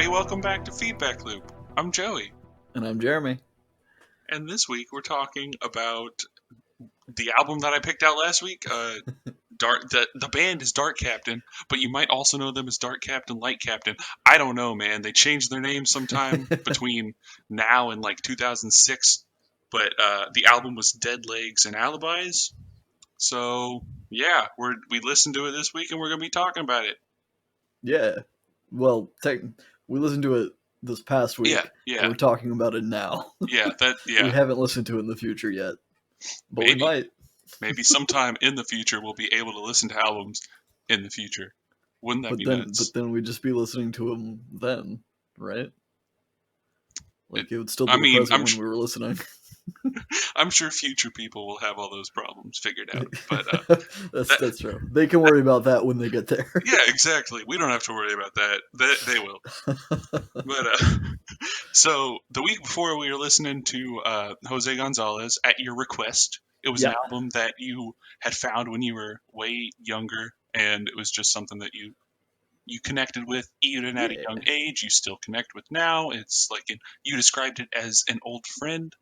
everybody. Welcome back to Feedback Loop. I'm Joey, And I'm Jeremy. and this week we're talking about the album that I picked out last week. The band is Dark Captain, but you might also know them as Dark Captain, Light Captain. I don't know, man. They changed their name sometime between now and like 2006, but the album was Dead Legs and Alibis. So yeah, we listened to it this week, and we're gonna be talking about it. Yeah. Well, we listened to it this past week. Yeah, And yeah, we're talking about it now. yeah. We haven't listened to it in the future yet, but we Maybe. might. Maybe sometime in the future we'll be able to listen to albums in the future. Wouldn't that But be then, nuts? but then we'd just be listening to them then, right? It, Like it would still I be the mean, present when we were listening. I'm sure future people will have all those problems figured out. But That's true. They can worry about that when they get there. yeah, exactly. We don't have to worry about that. They will. But so the week before we were listening to Jose Gonzalez at your request. It was an Yeah. album that you had found when you were way younger, and it was just something that you connected with even at a Yeah. young age. You still connect with now. It's like you described it as an old friend.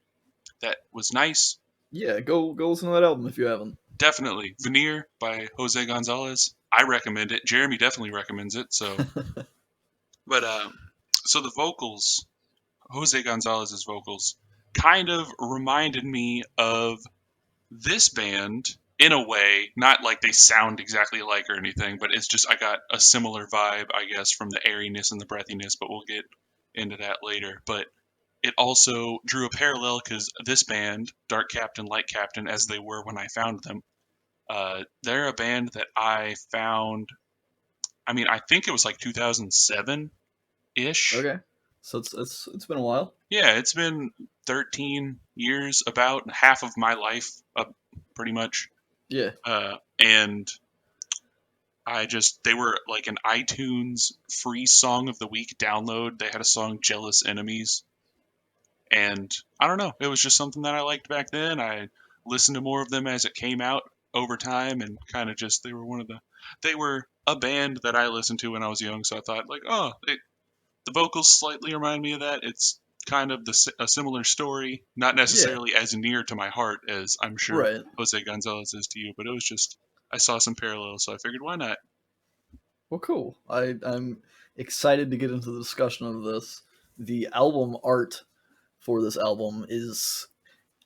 That was nice. Yeah. Go listen to that album if you haven't. Definitely. Veneer by Jose Gonzalez. I recommend it. Jeremy definitely recommends it. But so the vocals, Jose Gonzalez's vocals, kind of reminded me of this band in a way. Not like they sound exactly alike or anything, but it's just I got a similar vibe, I guess, from the airiness and the breathiness. But we'll get into that later. But it also drew a parallel because this band, Dark Captain, Light Captain, as they were when I found them, they're a band that I found. I mean, I think it was like 2007 ish. Okay. So it's been a while. Yeah, it's been 13 years, about half of my life, pretty much. Yeah. And they were like an iTunes free song of the week download. They had a song, Jealous Enemies. And I don't know, it was just something that I liked back then. I listened to more of them as it came out over time, and kind of just they were a band that I listened to when I was young. So I thought like, the vocals slightly remind me of that. It's kind of a similar story, not Yeah. necessarily as near to my heart as I'm sure Right. Jose Gonzalez is to you, but it was just I saw some parallels, so I figured why not. Well, cool. I'm excited to get into the discussion of this. The album art for this album is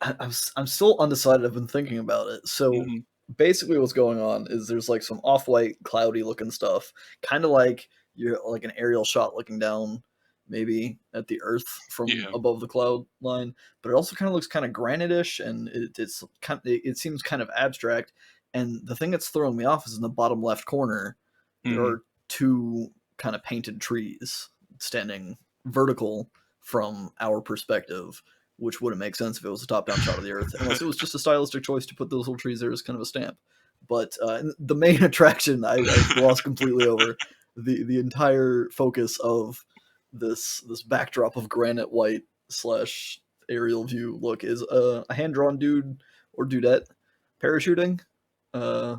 I'm still undecided. I've been thinking about it. So Hmm. basically, what's going on is there's like some off-white, cloudy looking stuff, kind of like you're like an aerial shot looking down, maybe at the Earth from Yeah. above the cloud line. But it also kind of looks kind of granite-ish, and it seems kind of abstract. And the thing that's throwing me off is in the bottom left corner there Hmm. are two kind of painted trees standing vertical from our perspective, which wouldn't make sense if it was a top-down shot of the Earth, unless it was just a stylistic choice to put those little trees there as kind of a stamp. But the main attraction I've lost completely over the entire focus of this backdrop of granite white slash aerial view look is a hand-drawn dude or dudette parachuting. Uh,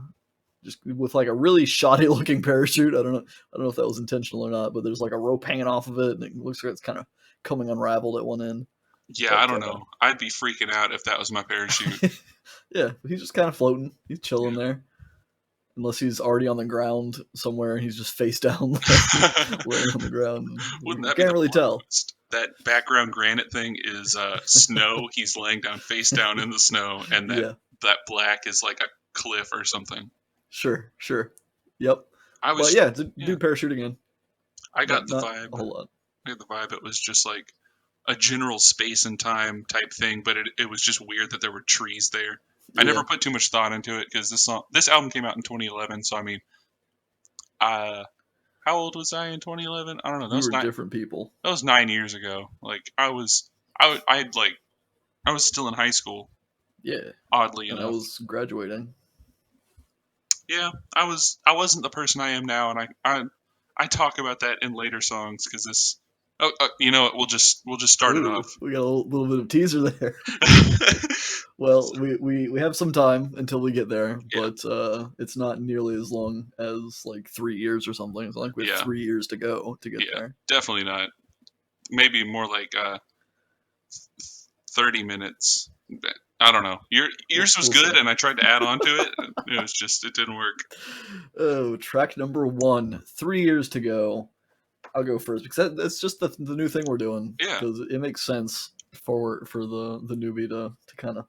just with like a really shoddy looking parachute. I don't know if that was intentional or not, but there's like a rope hanging off of it, and it looks like it's kind of coming unraveled at one end. Yeah, I But don't know. I'd be freaking out if that was my parachute. yeah, he's just kind of floating. He's chilling Yeah. there, unless he's already on the ground somewhere and he's just face down laying on the ground. Wouldn't You that be can't the really plot tell. twist? That background granite thing is snow. He's laying down face down in the snow, and that Yeah, that black is like a cliff or something. sure. Yep. I But was yeah, yeah. dude parachuting in. I got the Not vibe. a whole lot. I got the vibe. It was just like a general space and time type thing, but it was just weird that there were trees there. I Yeah, never put too much thought into it because this album came out in 2011. So I mean, uh, how old was I in 2011? I don't know. we were different people. That was 9 years ago. Like I was still in high school. Yeah, Oddly and I enough, was graduating. yeah, I wasn't the person I am now, and I talk about that in later songs because Oh, you know what? We'll just start it Ooh, off. we got a little bit of teaser there. So, Well, we have some time until we get there, yeah, but it's not nearly as long as like 3 years or something. It's like we have yeah, 3 years to go to get yeah. there. Definitely not. Maybe more like 30 minutes. I don't know. Yours was We'll good, see. and I tried to add on to it. It was just it didn't work. Oh, track number one. 3 years to go. I'll go first because that's just the new thing we're doing Yeah, because it makes sense for the newbie to kind of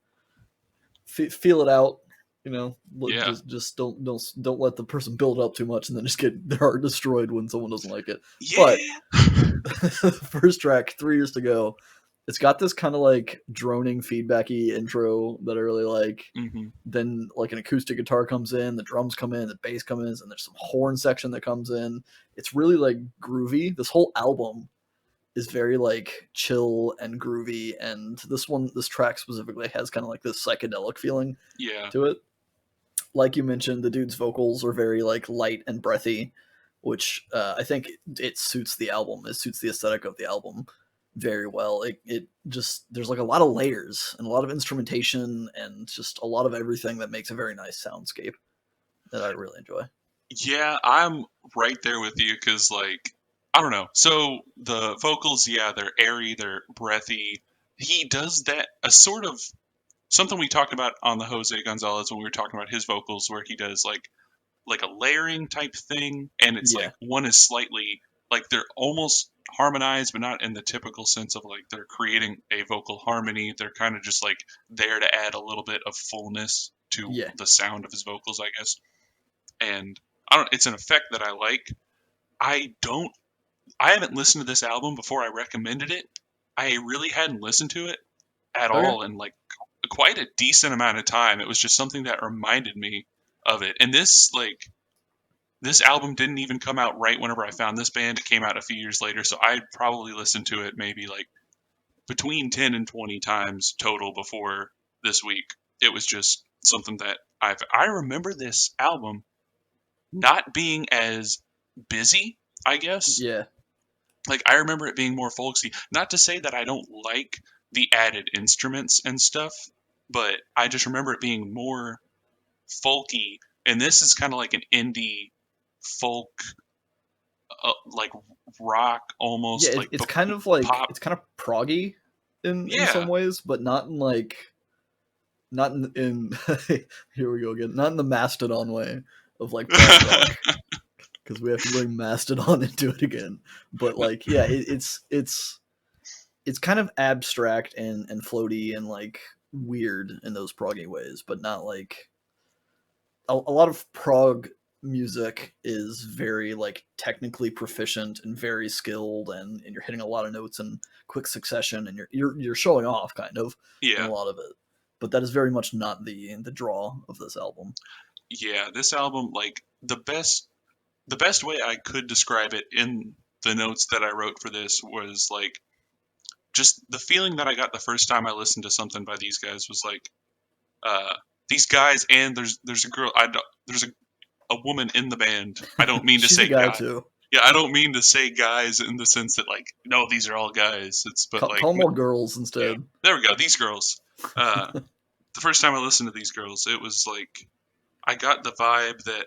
feel it out. You know, yeah, just don't let the person build up too much and then just get their heart destroyed when someone doesn't like it. But yeah. first track, 3 years to go. It's got this kind of like droning feedbacky intro that I really like. Hmm. Then like an acoustic guitar comes in, the drums come in, the bass comes in, and there's some horn section that comes in. It's really like groovy. This whole album is very like chill and groovy, and this track specifically has kind of like this psychedelic feeling Yeah, to it. Like you mentioned, the dude's vocals are very like light and breathy, which I think it suits the album. It suits the aesthetic of the album very well. It just there's like a lot of layers and a lot of instrumentation and just a lot of everything that makes a very nice soundscape that I really enjoy. yeah. I'm right there with you because, like, I don't know. So the vocals, yeah, they're airy, they're breathy. He does that a sort of something we talked about on the Jose Gonzalez when we were talking about his vocals, where he does like a layering type thing, and it's like Yeah, one is slightly like they're almost harmonized, but not in the typical sense of like they're creating a vocal harmony. They're kind of just like there to add a little bit of fullness to yeah, the sound of his vocals, I guess. And I don't. It's an effect that I like. I don't. I haven't listened to this album before I recommended it. I really hadn't listened to it at okay, all in like quite a decent amount of time. It was just something that reminded me of it. And this album didn't even come out right whenever I found this band. It came out a few years later, so I probably listened to it maybe like between 10 and 20 times total before this week. It was just something that I remember this album not being as busy, I guess. yeah, Like I remember it being more folksy. Not to say that I don't like the added instruments and stuff, but I just remember it being more folky. And this is kind of like an indie folk, like rock yeah. almost, like It's kind of like pop. it's kind of proggy in some Yeah, ways, but not in like not in here we go again, not in the Mastodon way of like prog rock because we have to bring Mastodon into it again. But like, yeah, it's kind of abstract and floaty and like weird in those proggy ways, but not like a lot of prog music is very like technically proficient and very skilled and you're hitting a lot of notes in quick succession and you're showing off kind of in a yeah, lot of it. But that is very much not the draw of this album. yeah. This album, like the best way I could describe it in the notes that I wrote for this was like just the feeling that I got the first time I listened to something by these guys was like uh, these guys, and there's a girl. There's a woman in the band. I don't mean to She's a say guy guy. too. Yeah, I don't mean to say guys in the sense that like no, these are all guys. It's but like Call them all girls yeah, instead. there we go. These girls. Uh, the first time I listened to these girls, it was like I got the vibe that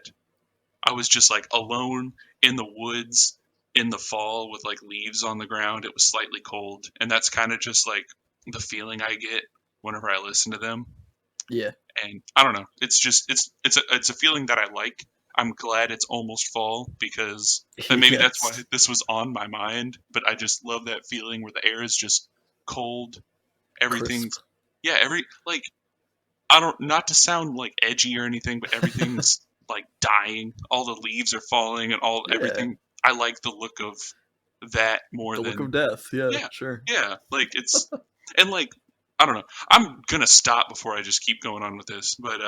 I was just like alone in the woods in the fall with like leaves on the ground. It was slightly cold, and that's kind of just like the feeling I get whenever I listen to them. Yeah, And I don't know. It's just it's a feeling that I like. I'm glad it's almost fall because and maybe that's why yes, this was on my mind. But I just love that feeling where the air is just cold. crisp. Everything's yeah. Every like I don't not to sound like edgy or anything, but everything's like dying. All the leaves are falling and all Yeah, everything. I like the look of that more the look than of death. Yeah, yeah, sure. yeah. Like it's and like I don't know. I'm gonna stop before I just keep going on with this, but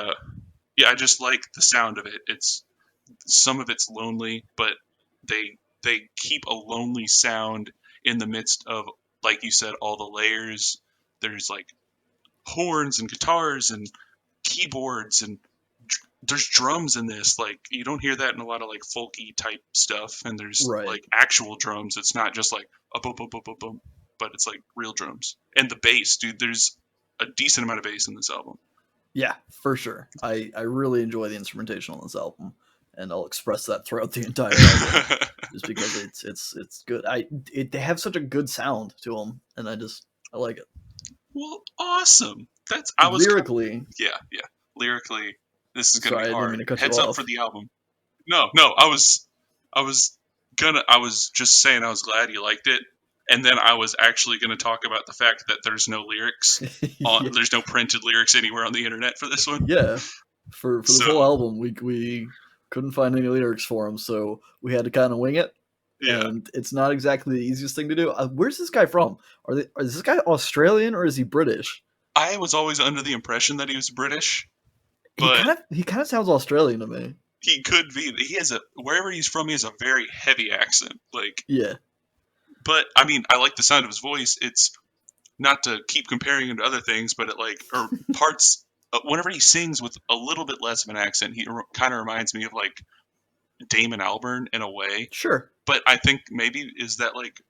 yeah, I just like the sound of it. It's some of it's lonely, but they keep a lonely sound in the midst of like you said, all the layers. There's like horns and guitars and keyboards and there's drums in this. Like you don't hear that in a lot of like folky type stuff. And there's Right. like actual drums. It's not just like a boom boom boom boom boom, but it's like real drums. And the bass, dude. There's a decent amount of bass in this album. Yeah, for sure. I really enjoy the instrumentation on this album, and I'll express that throughout the entire album, just because it's good. They have such a good sound to them, and I like it. Well, awesome. That's I was Lyrically, yeah, yeah. Lyrically, this is gonna be sorry, I didn't mean hard. to cut you Heads up for off. the album. No, no, I was just saying I was glad you liked it, and then I was actually gonna talk about the fact that there's no lyrics on Yeah, there's no printed lyrics anywhere on the internet for this one. yeah. For this whole So album, we couldn't find any lyrics for him, so we had to kind of wing it. yeah, And it's not exactly the easiest thing to do. Where's this guy from? Is this guy Australian or is he British? I was always under the impression that he was British, He but kind of sounds Australian to me. he could be. He has a wherever he's from, he has a very heavy accent. Like, Yeah, but I mean, I like the sound of his voice. It's not to keep comparing him to other things, but it like or parts. Whenever he sings with a little bit less of an accent, he kind of reminds me of like Damon Albarn in a way. sure. But I think maybe is that like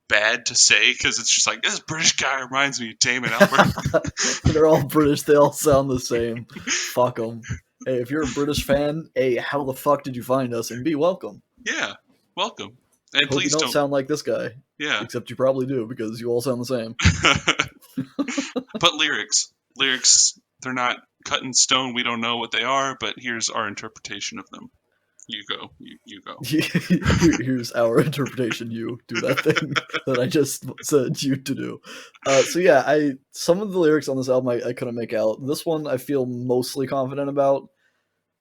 bad to say because it's just like this British guy reminds me of Damon Albarn. They're all British. They all sound the same. Fuck them. Hey, if you're a British fan, A, how the fuck did you find us? And B, welcome. Yeah, welcome, and Hope you please don't don't. sound like this guy. Yeah, Except you probably do because you all sound the same. but lyrics, they're not cut in stone. We don't know what they are, but here's our interpretation of them. You go, you go. Here's our interpretation. You do that thing that I just said you to do. So yeah, some of the lyrics on this album I couldn't make out. This one I feel mostly confident about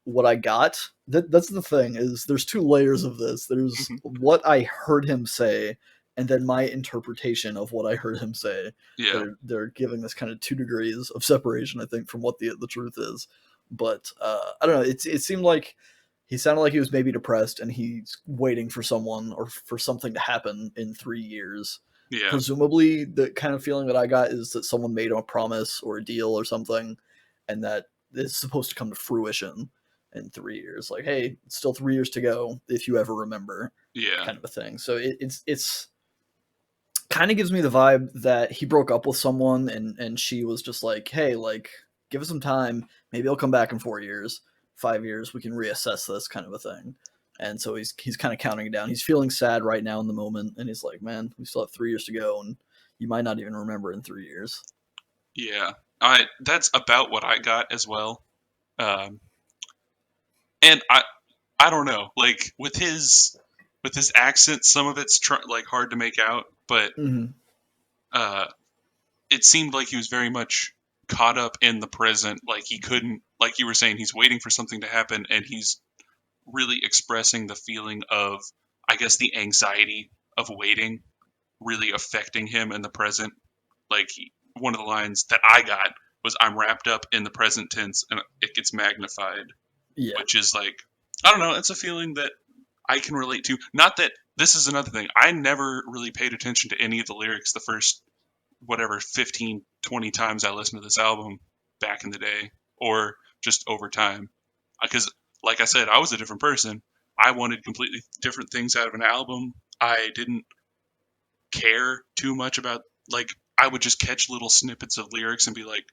what I got. That's the thing is there's two layers of this. There's what I heard him say, and then my interpretation of what I heard him say. Yeah, They're giving this kind of 2 degrees of separation, I think, from what the truth is. But I don't know. It seemed like he sounded like he was maybe depressed, and he's waiting for someone or for something to happen in 3 years. yeah, Presumably, the kind of feeling that I got is that someone made him a promise or a deal or something, and that it's supposed to come to fruition in 3 years. Like, hey, it's still 3 years to go if you ever remember, yeah, kind of a thing. So it's kind of gives me the vibe that he broke up with someone and she was just like, hey, like, give us some time. Maybe I'll come back in 4 years, 5 years. We can reassess this, kind of a thing. And so he's kind of counting it down. He's feeling sad right now in the moment, and he's like, man, we still have 3 years to go, and you might not even remember in 3 years. yeah. I that's about what I got as well. Um, and I don't know, like with his accent, some of it's like hard to make out, but Mm-hmm. uh, it seemed like he was very much caught up in the present. Like he couldn't, like you were saying, he's waiting for something to happen, and he's really expressing the feeling of, I guess, the anxiety of waiting really affecting him in the present. Like one of the lines that I got was, "I'm wrapped up in the present tense, and it gets magnified," Yeah. which is like, I don't know, it's a feeling that I can relate to. Not that this is another thing. I never really paid attention to any of the lyrics the first whatever 15, 20 times I listened to this album back in the day or just over time. Because, like I said, I was a different person. I wanted completely different things out of an album. I didn't care too much about, like, I would just catch little snippets of lyrics and be like,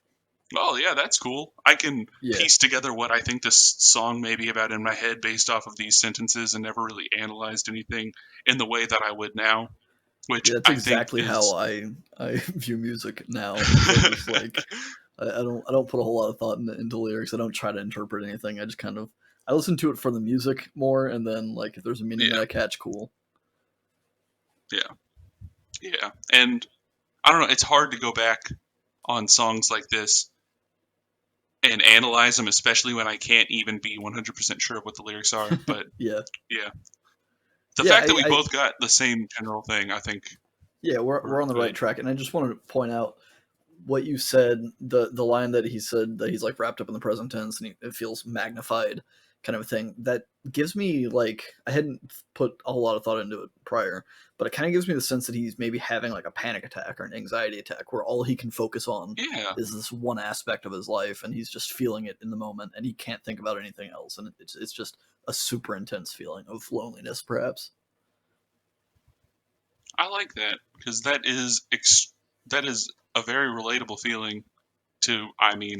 oh, yeah, that's cool. I can Yeah. piece together what I think this song may be about in my head based off of these sentences and never really analyzed anything in the way that I would now, which Yeah, that's I think exactly how is. I view music now. I just like I don't put a whole lot of thought into lyrics. I don't try to interpret anything. I just kind of I listen to it for the music more, and then like if there's a meaning that Yeah, I catch, cool. yeah, yeah. And I don't know, it's hard to go back on songs like this and analyze them, especially when I can't even be 100% sure of what the lyrics are. But Yeah, yeah, the yeah, fact that we both got the same general thing, I think yeah. We're we're on the right good. track, and I just wanted to point out what you said. The line that he said that he's like wrapped up in the present tense, and it feels magnified. kind of a thing that gives me like, I hadn't put a whole lot of thought into it prior, but it kind of gives me the sense that he's maybe having like a panic attack or an anxiety attack where all he can focus on Yeah, is this one aspect of his life, and he's just feeling it in the moment, and he can't think about anything else, and it's just a super intense feeling of loneliness, perhaps. I like that because that is a very relatable feeling to. I mean,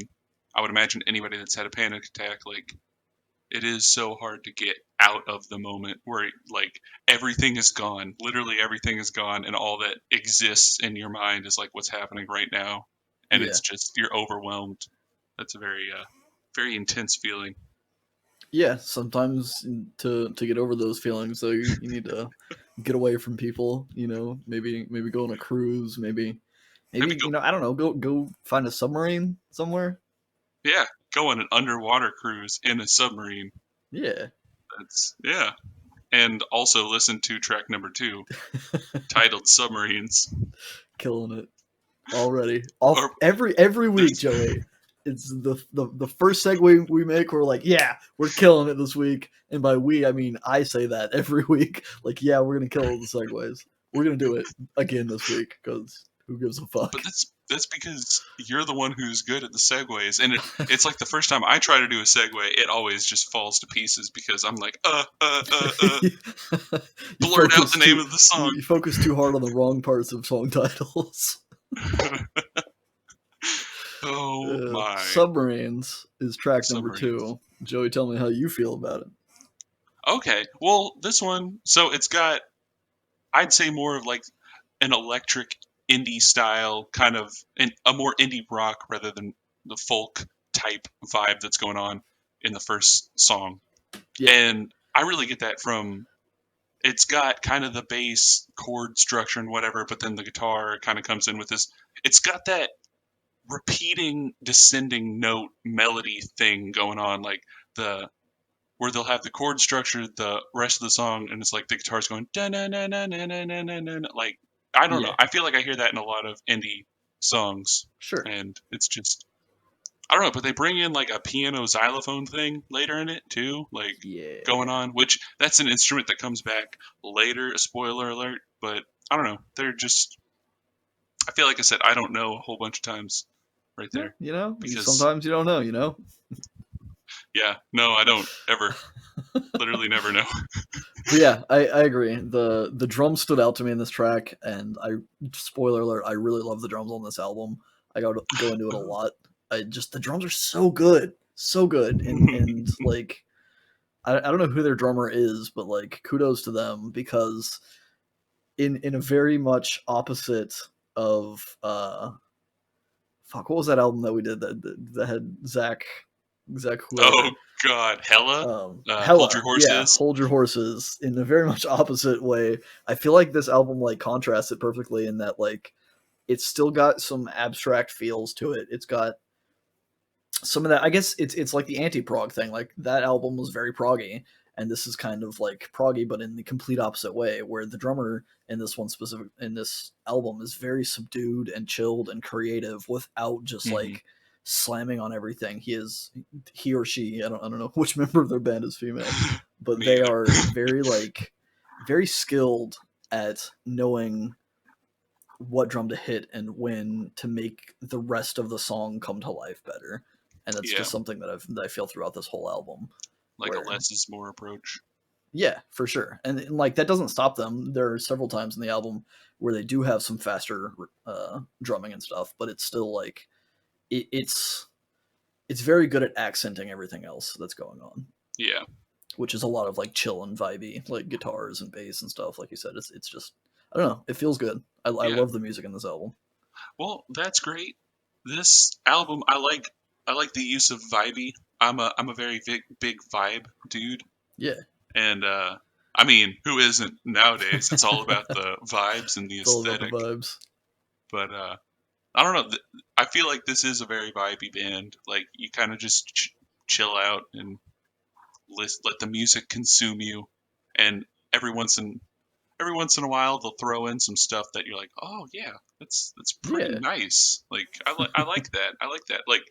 I would imagine anybody that's had a panic attack, like it is so hard to get out of the moment where like everything is gone, literally everything is gone, and all that exists in your mind is like what's happening right now, and Yeah. it's just you're overwhelmed. That's a very very intense feeling. Yeah, sometimes to get over those feelings, though, you need to get away from people. Maybe go on a cruise. Maybe Maybe go, I don't know. Go find a submarine somewhere. yeah, go on an underwater cruise in a submarine. Yeah, That's yeah, and also listen to track number 2 titled "Submarines." killing it already. Off Or every week, there's Joey. It's the first segue we make. We're like, yeah, we're killing it this week, and by we I mean I say that every week. Like, yeah, we're gonna kill the segues. We're gonna do it again this week because who gives a but fuck? that's because you're the one who's good at the segues, and it's like the first time I try to do a segue, it always just falls to pieces because I'm like, you blurt out the name too of the song. you focus too hard on the wrong parts of song titles. Oh my Submarines is track number submarines. 2. Joey, tell me how you feel about it. Okay, well this one, so it's got I'd say more of like an electric indie style kind of a more indie rock rather than the folk type vibe that's going on in the first song. Yeah, And I really get that from it's got kind of the bass chord structure and whatever, but then the guitar kind of comes in with this. It's got that repeating descending note melody thing going on, like the where they'll have the chord structure the rest of the song, and it's like the guitar's going da na na na na na na na na. Like I don't know. yeah, I feel like I hear that in a lot of indie songs, sure. and it's just I don't know. But they bring in like a piano xylophone thing later in it too, like going Yeah. on, which that's an instrument that comes back later. Spoiler alert, but I don't know. They're just I feel like I said I don't know a whole bunch of times right Yeah, there because sometimes you don't know. yeah, no, I don't ever, literally never know. But yeah, I agree. The drums stood out to me in this track, and I spoiler alert, I really love the drums on this album. I go into it a lot. I just the drums are so good, and like I don't know who their drummer is, but like kudos to them because in a very much opposite of fuck, what was that album that we did that had Zach Oh whoever. God, Hella, hold your Hella, yeah, horses. hold your horses in a very much opposite way. I feel like this album like contrasts it perfectly in that like it's still got some abstract feels to it. It's got some of that. I guess it's like the anti-prog thing. Like that album was very proggy, and this is kind of like proggy, but in the complete opposite way. Where the drummer in this one specific in this album is very subdued and chilled and creative without just Hmm. like slamming on everything. He or she. I don't know which member of their band is female, but Me they either. are very like very skilled at knowing what drum to hit and when to make the rest of the song come to life better. And that's Yeah, just something that I feel throughout this whole album. like a Where less is more approach. yeah, for sure, and like that doesn't stop them. There are several times in the album where they do have some faster drumming and stuff, but it's still like it's very good at accenting everything else that's going on, Yeah, which is a lot of like chill and vibey, like guitars and bass and stuff. Like you said, it's just I don't know, it feels good. I yeah. love the music in this album. Well, that's great. This album, I like the use of vibey. I'm a very big vibe dude, Yeah, and I mean, who isn't nowadays? It's all about the vibes and the it's all about the aesthetic. vibes. But I don't know. I feel like this is a very vibey band. Like you kind of just chill out and let the music consume you, and every once in every once in a while they'll throw in some stuff that you're like, oh yeah, that's pretty Yeah, nice. Like I like that. I like that. Like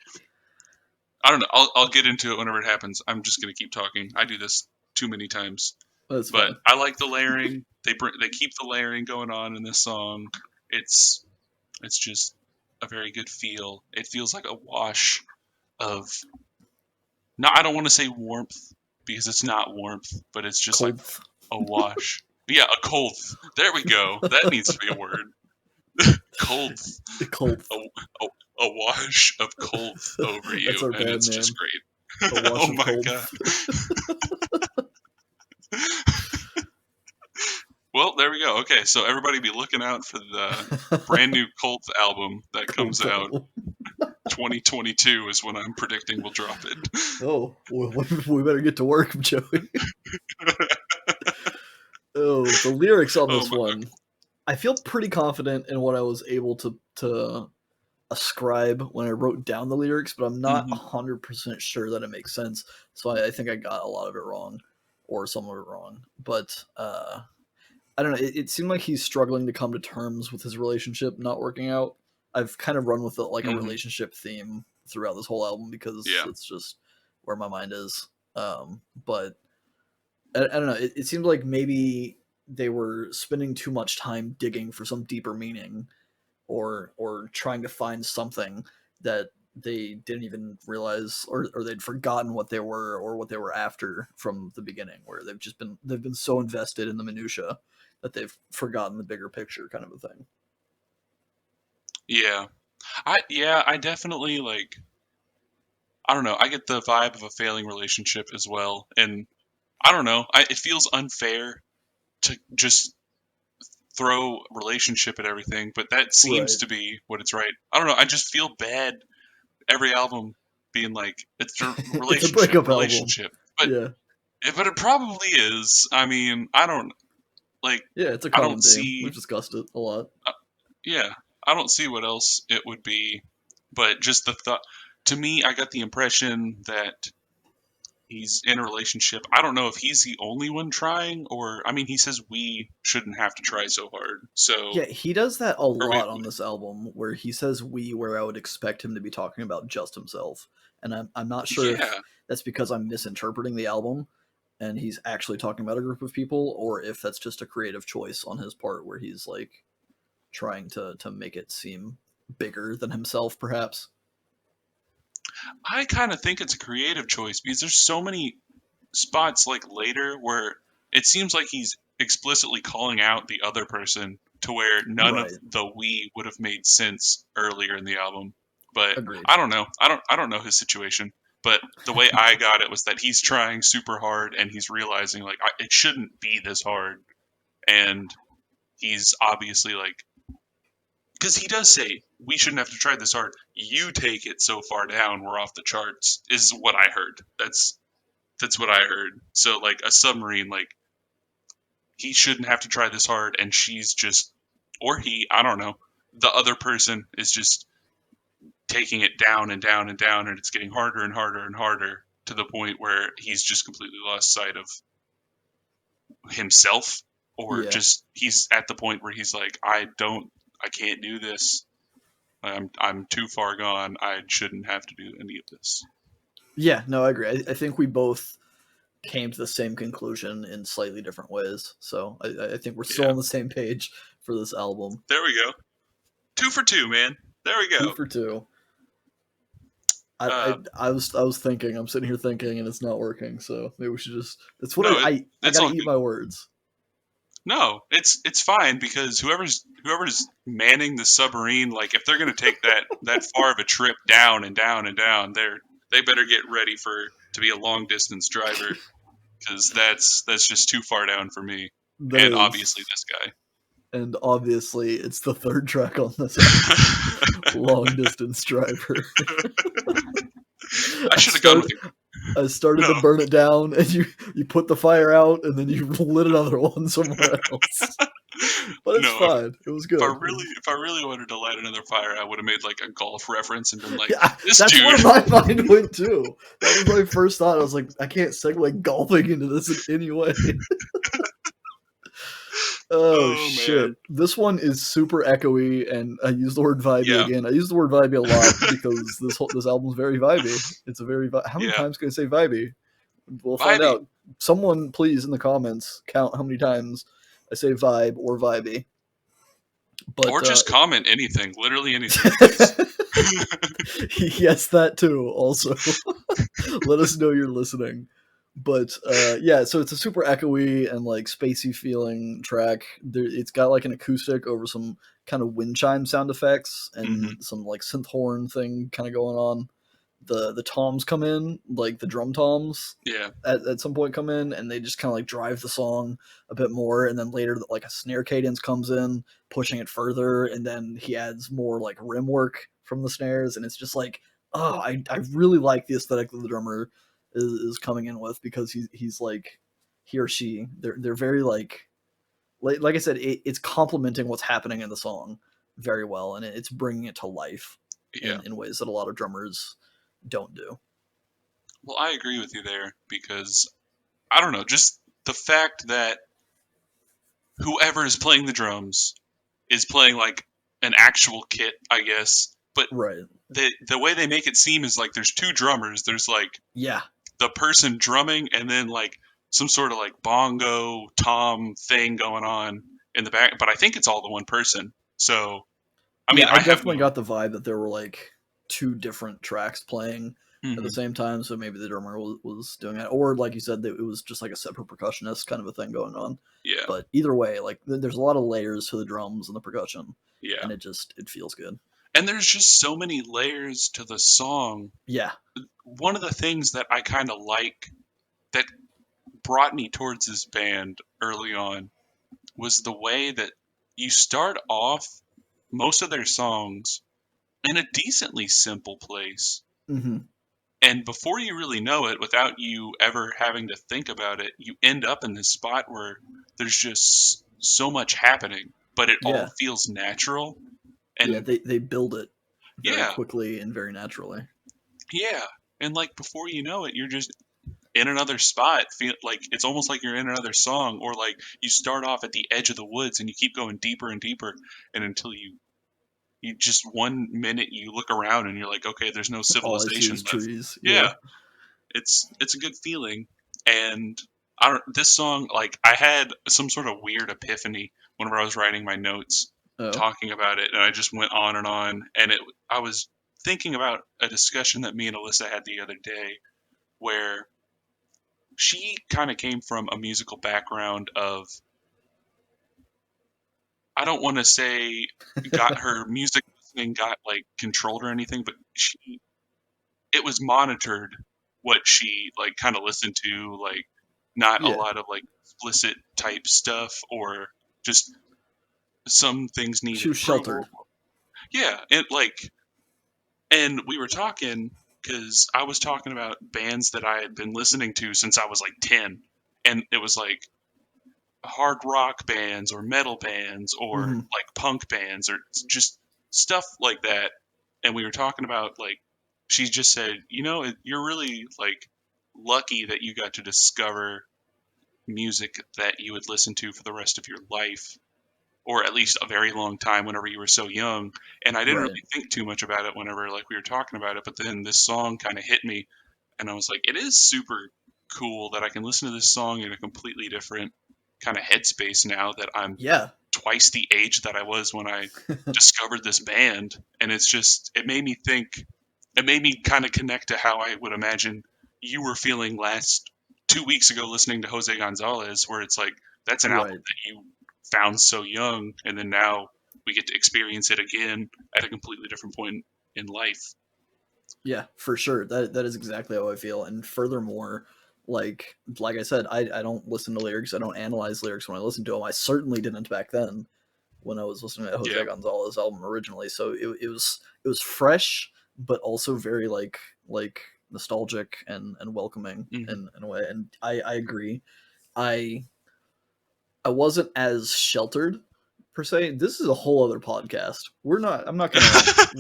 I don't know. I'll get into it whenever it happens. I'm just gonna keep talking. I do this too many times. That's But fine. I like the layering. They keep the layering going on in this song. It's just a very good feel. It feels like a wash of. No, I don't want to say warmth because it's not warmth, but it's just like Cold. a wash. Yeah, a cold. There we go. That needs to be a word. Cold. Cold. A wash of cold over you, That's our and band it's name. just great. A wash Oh of my cold. god. Well, there we go. Okay, so everybody be looking out for the brand new Cult album that comes Cold out. album. 2022 is when I'm predicting we'll drop it. Oh, we better get to work, Joey. Oh, the lyrics on this one. I feel pretty confident in what I was able to ascribe when I wrote down the lyrics, but I'm not 100% sure that it makes sense. So I think I got a lot of it wrong, or some of it wrong. But I don't know. It seemed like he's struggling to come to terms with his relationship not working out. I've kind of run with it like a relationship theme throughout this whole album because it's just where my mind is. But I don't know. It seemed like maybe they were spending too much time digging for some deeper meaning, or trying to find something that they didn't even realize, or they'd forgotten what they were or what they were after from the beginning. Where they've been so invested in the minutia that they've forgotten the bigger picture, kind of a thing. Yeah, I definitely like. I don't know. I get the vibe of a failing relationship as well, and I don't know. It feels unfair to just throw relationship at everything, but that seems to be what it's right. I don't know. I just feel bad every album being like it's a It's a breakup relationship, album. but it probably is. I mean, I don't like. Yeah, it's a I common don't theme. see. We've discussed it a lot. Yeah, I don't see what else it would be, but just the thought. To me, I got the impression that he's in a relationship. I don't know if he's the only one trying, or I mean, he says we shouldn't have to try so hard. So Yeah, he does that a we, lot on this album, where he says "we," where I would expect him to be talking about just himself, and I'm not sure yeah, if that's because I'm misinterpreting the album, and he's actually talking about a group of people, or if that's just a creative choice on his part, where he's like trying to make it seem bigger than himself, perhaps. I kind of think it's a creative choice because there's so many spots like later where it seems like he's explicitly calling out the other person to where none of Right. the we would have made sense earlier in the album. But Agreed. I don't know. I don't know his situation. But the way I got it was that he's trying super hard and he's realizing like it shouldn't be this hard, and he's obviously like, because he does say we shouldn't have to try this hard. You take it so far down, we're off the charts. Is what I heard. That's what I heard. So like a submarine, like he shouldn't have to try this hard, and she's just, or he, I don't know, the other person is just taking it down and down and down, and it's getting harder and harder and harder to the point where he's just completely lost sight of himself, or just he's at the point where he's like, I can't do this. I'm too far gone. I shouldn't have to do any of this. Yeah, no, I agree. I think we both came to the same conclusion in slightly different ways. So I think we're still on the same page for this album. There we go. 2 for 2, man. There we go. 2 for 2. I was thinking. I'm sitting here thinking, and it's not working. So maybe we should just. That's what I gotta eat my words. No, it's fine because whoever's manning the submarine, like if they're gonna take that far of a trip down and down and down, they better get ready to be a long distance driver, because that's just too far down for me. And obviously this guy. And obviously it's the third track on this album, Long Distance Driver. I should have gone with it. I started to burn it down, and you put the fire out, and then you lit another one somewhere else. But it's fine. It was good. If I really wanted to light another fire, I would have made like a golf reference and been like, "This that's dude." Where my mind went too. That was my first thought. I was like, I can't segue golfing into this in any way. Oh Oh shit. man. This one is super echoey, and I use the word vibey Yeah. again. I use the word vibey a lot because this album's very vibey. It's a very how many Yeah. times can I say vibey? We'll find Vibey. out. Someone please in the comments count how many times I say vibe or vibey. Or But just comment anything. Literally anything, please. yes, that too. Also, let us know you're listening. But yeah, so it's a super echoey and like spacey feeling track. It's got like an acoustic over some kind of wind chime sound effects Hmm. and some like synth horn thing kind of going on. The toms come in, like the drum toms Yeah. at some point come in, and they just kind of like drive the song a bit more. And then later, like a snare cadence comes in, pushing it further, and then he adds more like rim work from the snares, and it's just like, oh, I really like the aesthetic that the drummer is coming in with, because he's like, he or she, they're very like I said, it's complementing what's happening in the song very well, and it's bringing it to life Yeah. in ways that a lot of drummers don't do. Well, I agree with you there because I don't know, just the fact that whoever is playing the drums is playing like an actual kit, I guess. But Right. the way they make it seem is like there's two drummers. There's like Yeah. the person drumming and then like some sort of like bongo tom thing going on in the back. But I think it's all the one person. So I mean, Yeah, I I have definitely no. got the vibe that there were like two different tracks playing at the Hmm. same time, so maybe the drummer was doing that, or like you said, that it was just like a separate percussionist kind of a thing going on. Yeah, But either way, like there's a lot of layers to the drums and the percussion, yeah. and it feels good. And there's just so many layers to the song. Yeah. One of the things that I kind of like that brought me towards this band early on was the way that you start off most of their songs in a decently simple place. Hmm. And before you really know it, without you ever having to think about it, you end up in this spot where there's just so much happening, but it all Yeah. feels natural. Yeah. And They build it very yeah, quickly and very naturally. yeah. And like before you know it, you're just in another spot. Feel like it's almost like you're in another song, or like you start off at the edge of the woods and you keep going deeper and deeper, and until you just 1 minute you look around and you're like, okay, there's no All I see civilization is left. trees. Yeah. Yeah, it's a good feeling. And I don't this song, like I had some sort of weird epiphany whenever I was writing my notes Oh. talking about it, and I just went on, and it I was thinking about a discussion that me and Alyssa had the other day where she kind of came from a musical background of, I don't want to say got her music listening got like controlled or anything, but she it was monitored what she like kind of listened to, like not a Yeah. lot of like explicit type stuff, or just some things She needed was sheltered. approval. Yeah, and we were talking because I was talking about bands that I had been listening to since I was like 10, and it was like hard rock bands or metal bands or Hmm. like punk bands or just stuff like that. And we were talking about like, she just said, you're really like lucky that you got to discover music that you would listen to for the rest of your life, or at least a very long time whenever you were so young. And I didn't Right. really think too much about it whenever like we were talking about it, but then this song kind of hit me, and I was like, it is super cool that I can listen to this song in a completely different kind of headspace now that I'm Yeah. twice the age that I was when I discovered this band. And it's just, it made me think, it made me kind of connect to how I would imagine you were feeling last 2 weeks ago listening to Jose Gonzalez, where it's like, that's an album Right. that you found so young, and then now we get to experience it again at a completely different point in life. Yeah, for sure. That is exactly how I feel. And furthermore, like I said, I don't listen to lyrics. I don't analyze lyrics when I listen to them. I certainly didn't back then when I was listening to Jose Yeah. Gonzalez album originally. So it was fresh, but also very like nostalgic and welcoming Hmm. in a way. And I agree. I I wasn't as sheltered per se. This is a whole other podcast. We're not. I'm not gonna.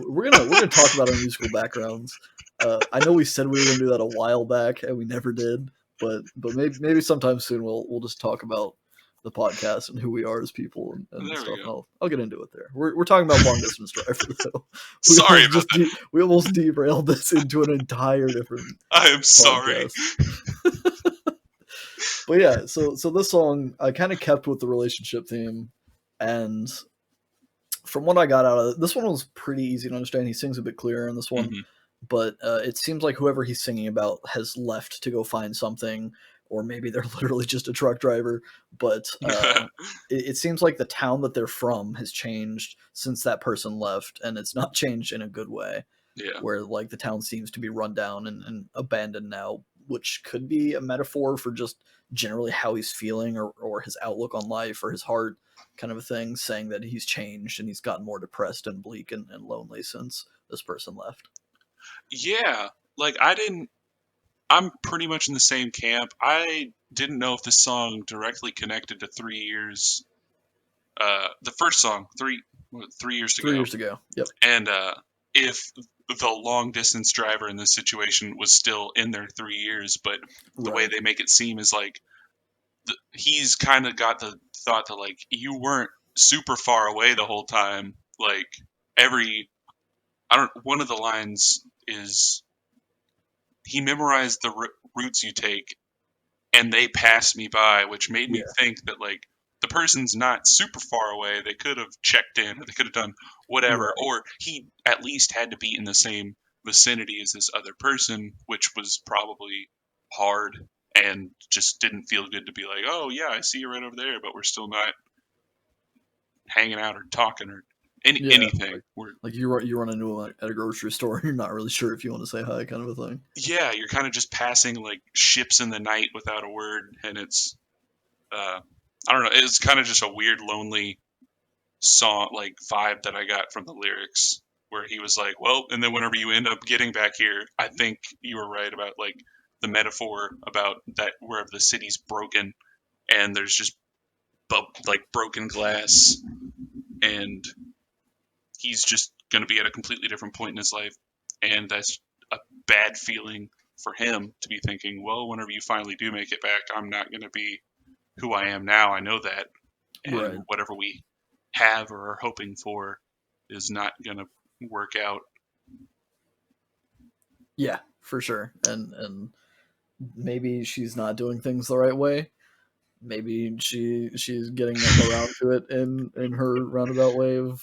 We're gonna talk about our musical backgrounds. I know we said we were gonna do that a while back, and we never did. But maybe sometime soon we'll just talk about the podcast and who we are as people and There stuff. we And go. I'll get into it there. We're talking about long distance driver though. Sorry about that. We almost derailed this into an entire different I am sorry. podcast. But yeah, so this song I kind of kept with the relationship theme, and from what I got out of it, this one was pretty easy to understand. He sings a bit clearer in this one, but it seems like whoever he's singing about has left to go find something, or maybe they're literally just a truck driver. But it seems like the town that they're from has changed since that person left, and it's not changed in a good way. Yeah. Where like the town seems to be run down and abandoned now, which could be a metaphor for just generally how he's feeling or his outlook on life or his heart, kind of a thing, saying that he's changed and he's gotten more depressed and bleak and lonely since this person left. Yeah, like I'm pretty much in the same camp. I didn't know if this song directly connected to 3 years. The first song, 3 years to 3 go. years ago. Yep. And if the long distance driver in this situation was still in their 3 years, but the way they make it seem is like he's kind of got the thought that like you weren't super far away the whole time. Like one of the lines is he memorized the routes you take and they passed me by, which made me think that like the person's not super far away. They could have checked in, or they could have done whatever, or he at least had to be in the same vicinity as this other person, which was probably hard and just didn't feel good to be like, oh yeah, I see you right over there, but we're still not hanging out or talking or anything. Like you run into him at a grocery store and you're not really sure if you want to say hi, kind of a thing. Yeah, you're kind of just passing like ships in the night without a word, and it's I don't know, it's kind of just a weird lonely song like vibe that I got from the lyrics, where he was like, well, and then whenever you end up getting back here, I think you were right about like the metaphor about that where the city's broken and there's just like broken glass, and he's just going to be at a completely different point in his life, and that's a bad feeling for him to be thinking, well, whenever you finally do make it back, I'm not going to be who I am now. I know that, and whatever we have or are hoping for is not going to work out. Yeah, for sure. And maybe she's not doing things the right way. Maybe she's getting around to it in her roundabout way of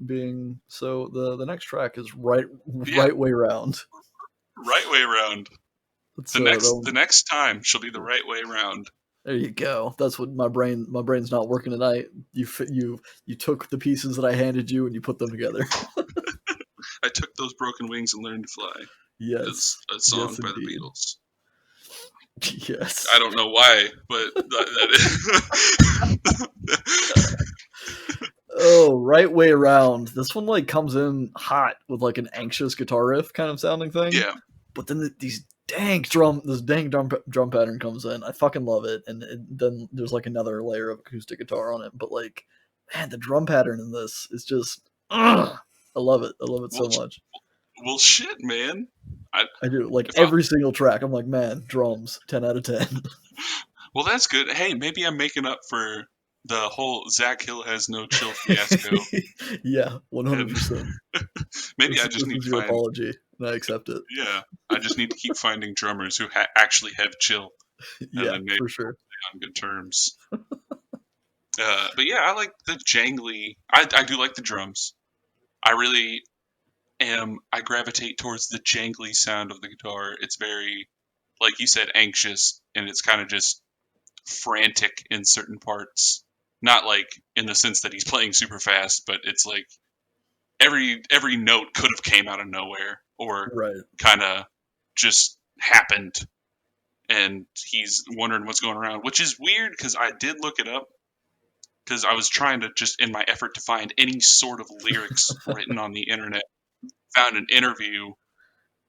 being. So the next track is right way round. Right way round. The next time she'll be the right way round. There you go. That's what my brain's not working tonight. You took the pieces that I handed you and you put them together. I took those broken wings and learned to fly. Yes, it's a song by the Beatles. Yes. I don't know why, but that is. Oh, right way around. This one like comes in hot with like an anxious guitar riff kind of sounding thing. Yeah. But then this dang drum pattern comes in. I fucking love it. And then there's like another layer of acoustic guitar on it. But like, man, the drum pattern in this is just, I love it. I love it so much. Well, shit, man. I do. Like every single track, I'm like, man, drums, 10 out of 10. Well, that's good. Hey, maybe I'm making up for the whole Zach Hill has no chill fiasco. Yeah, 100%. Maybe I just need to find your apology, and I accept it. Yeah, I just need to keep finding drummers who actually have chill. Yeah, and then for sure. On good terms. But yeah, I like the jangly. I do like the drums. I really I gravitate towards the jangly sound of the guitar. It's very, like you said, anxious, and it's kind of just frantic in certain parts. Not like in the sense that he's playing super fast, but it's like every note could have came out of nowhere or kind of just happened, and he's wondering what's going around, which is weird because I did look it up because I was trying to just in my effort to find any sort of lyrics written on the internet. Found an interview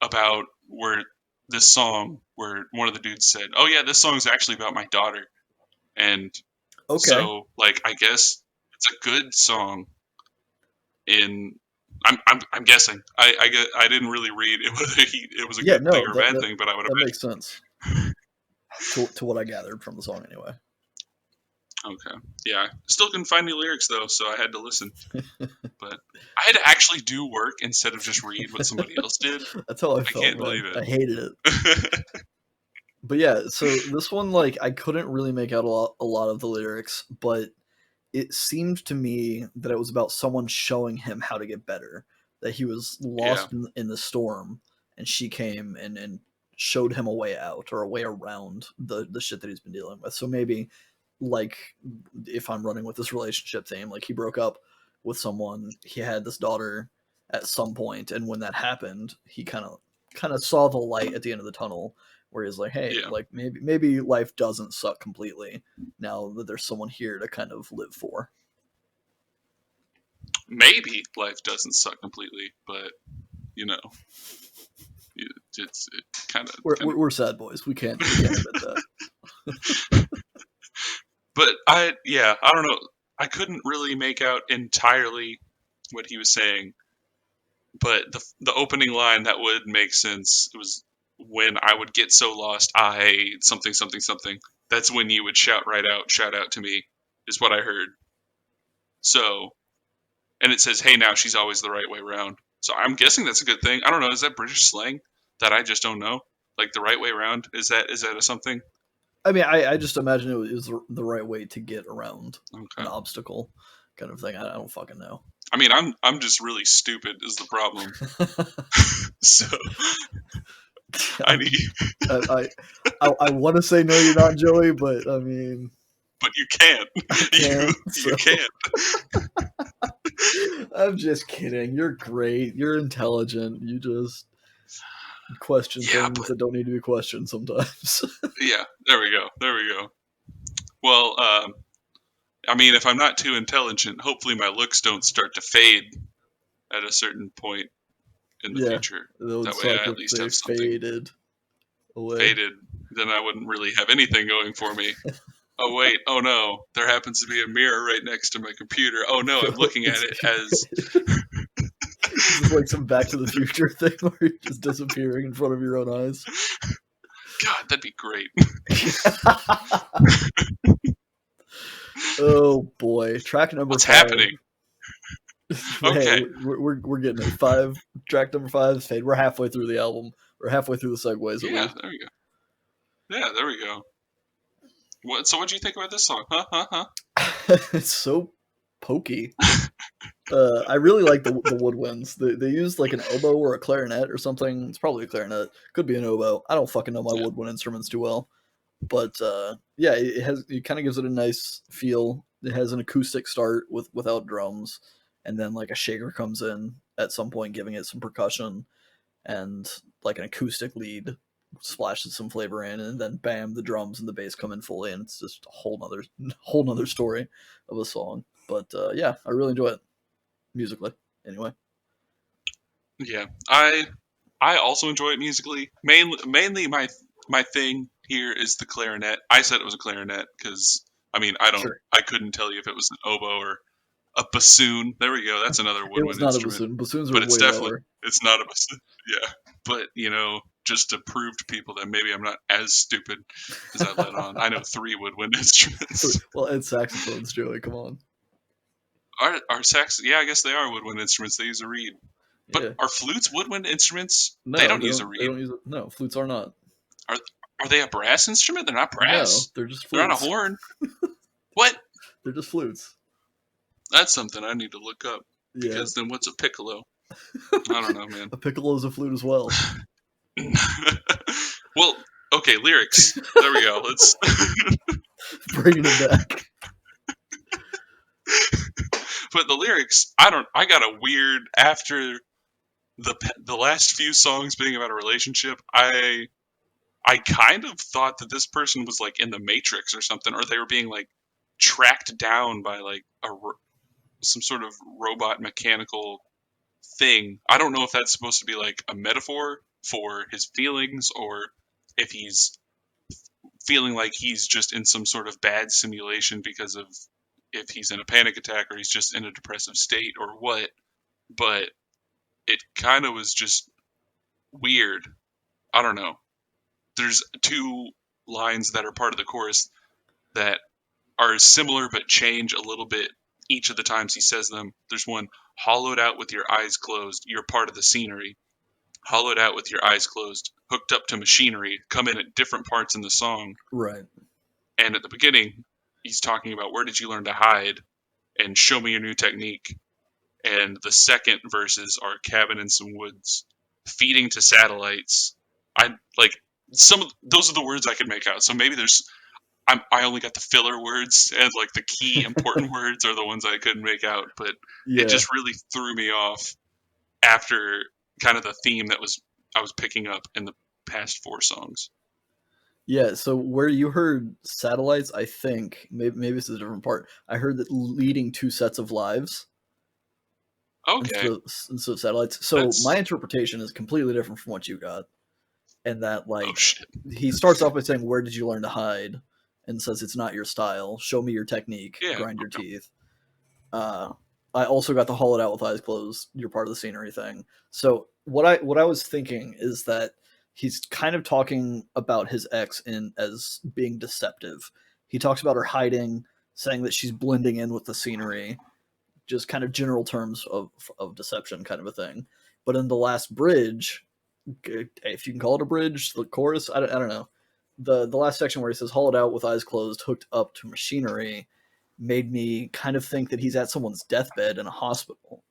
about where this song, where one of the dudes said, "Oh yeah, this song's actually about my daughter," and so like I guess it's a good song. I'm guessing. I didn't really read it whether it was a good thing or a bad thing, but I would have. That makes sense. to what I gathered from the song, anyway. Okay. Yeah. Still couldn't find any lyrics though, so I had to listen. But I had to actually do work instead of just read what somebody else did. That's how I I felt, can't man. believe I hated it. it. But yeah, so this one, like, I couldn't really make out a lot of the lyrics, but it seemed to me that it was about someone showing him how to get better. That he was Yeah. lost in the storm, and she came and showed him a way out or a way around the shit that he's been dealing with. So maybe, like, if I'm running with this relationship theme, like he broke up with someone, he had this daughter at some point, and when that happened, he kind of saw the light at the end of the tunnel, where he's like, hey, Yeah. like maybe life doesn't suck completely now that there's someone here to kind of live for. Maybe life doesn't suck completely, but you know, it's it kind of We're sad boys. We can't admit that. But I don't know. I couldn't really make out entirely what he was saying, but the opening line that would make sense. It was when I would get so lost, I something something something. That's when you would shout out to me, is what I heard. So, and it says, "Hey, now she's always the right way around." So I'm guessing that's a good thing. I don't know. Is that British slang that I just don't know? Like the right way around? Is that a something? I mean, I just imagine it was the right way to get around an Okay. obstacle, kind of thing. I don't fucking know. I mean, I'm just really stupid is the problem. So I need, I want to say no, you're not, Joey, but I mean, but you can't. I You can't. So. you can't. I'm just kidding. You're great. You're intelligent. You just question Yeah, things but that don't need to be questioned sometimes. yeah, there we go. There we go. Well, I mean, if I'm not too intelligent, hopefully my looks don't start to fade at a certain point in the Yeah, future. it would That way, suck I at if least they have something faded away. faded. Then I wouldn't really have anything going for me. Oh wait, oh no, there happens to be a mirror right next to my computer. Oh no, I'm looking at it as This is like some Back to the Future thing where you're just disappearing in front of your own eyes. God, that'd be great. Oh boy, track number What's 5. happening? Hey, Okay. we're getting it. 5, track number 5 is Fade. We're halfway through the album. We're halfway through the segues at Yeah, least. there we go. Yeah, there we go. What? So, what do you think about this song? Huh? It's so pokey. I really like the woodwinds. They used like an oboe or a clarinet or something. It's probably a clarinet. Could be an oboe. I don't fucking know my Yeah. woodwind instruments too well. But yeah, it kind of gives it a nice feel. It has an acoustic start without drums, and then like a shaker comes in at some point, giving it some percussion, and like an acoustic lead splashes some flavor in, and then bam, the drums and the bass come in fully, and it's just a whole nother story of a song. But yeah, I really enjoy it musically. Anyway, Yeah. I also enjoy it musically. Mainly my thing here is the clarinet. I said it was a clarinet because I mean sure, I couldn't tell you if it was an oboe or a bassoon. There we go. That's another it was woodwind not a instrument. bassoon. Bassoons are But it's way definitely lower. it's not a bassoon. Yeah. But just to prove to people that maybe I'm not as stupid as I let on. I know 3 woodwind instruments. Well, and saxophones, Joey. Come on. Are sax? Yeah, I guess they are woodwind instruments. They use a reed. But Yeah. are flutes woodwind instruments? They No, don't they use a don't. They reed. don't use it. No, flutes are not. Are are they a brass instrument? They're not No, brass. they're just They're not a flutes. horn. What? They're just flutes. That's something I need to look up. Yeah. Because then what's a piccolo? I don't know, man. A piccolo is a flute as well. Well, okay, lyrics. There we go. Let's. Bringing it back. But the lyrics, I don't. I got a weird after the last few songs being about a relationship. I kind of thought that this person was like in the Matrix or something, or they were being like tracked down by like some sort of robot mechanical thing. I don't know if that's supposed to be like a metaphor for his feelings or if he's feeling like he's just in some sort of bad simulation because of if he's in a panic attack or he's just in a depressive state or what. But it kind of was just weird. I don't know. There's 2 lines that are part of the chorus that are similar but change a little bit each of the times he says them. There's one, hollowed out with your eyes closed, you're part of the scenery. Hollowed out with your eyes closed, hooked up to machinery, come in at different parts in the song. Right. And at the beginning, he's talking about where did you learn to hide and show me your new technique. And the second verses are cabin in some woods, feeding to satellites. I like some of those are the words I could make out. So maybe I only got the filler words, and like the key important words are the ones I couldn't make out. But it just really threw me off after kind of the theme that I was picking up in the past 4 songs. Yeah, so where you heard satellites, I think maybe it's a different part. I heard that leading 2 sets of lives. Okay. Instead of satellites. So my interpretation is completely different from what you got. And that, like, he starts off by saying, where did you learn to hide? And says, it's not your style. Show me your technique. Grind your teeth. I also got the hollowed out with eyes closed. You're part of the scenery thing. So what I was thinking is that he's kind of talking about his ex as being deceptive. He talks about her hiding, saying that she's blending in with the scenery. Just kind of general terms of deception kind of a thing. But in the last bridge, if you can call it a bridge, the chorus, I don't know. The last section where he says, hollowed out with eyes closed, hooked up to machinery, made me kind of think that he's at someone's deathbed in a hospital.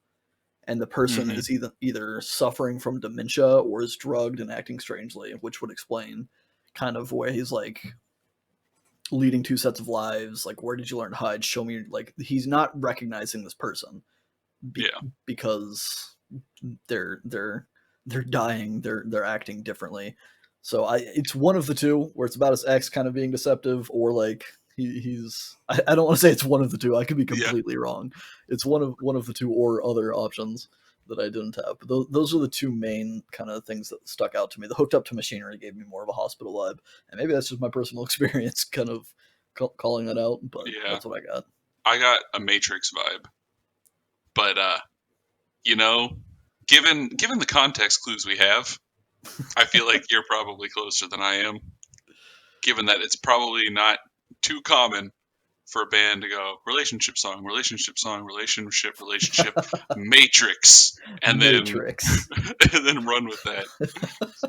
And the person is either suffering from dementia or is drugged and acting strangely, which would explain kind of where he's like leading 2 sets of lives, like where did you learn to hide? Show me, like he's not recognizing this person, because they're dying, they're acting differently. So it's one of the two, where it's about his ex kind of being deceptive, or like he's I don't want to say it's one of the two. I could be completely wrong. It's one of the two or other options that I didn't have. But those are the 2 main kind of things that stuck out to me. The hooked up to machinery gave me more of a hospital vibe, and maybe that's just my personal experience kind of calling that out, but that's what I got. I got a Matrix vibe. But you know, given the context clues we have, I feel like you're probably closer than I am. Given that it's probably not too common for a band to go relationship song, relationship, Matrix, and Matrix. and then run with that.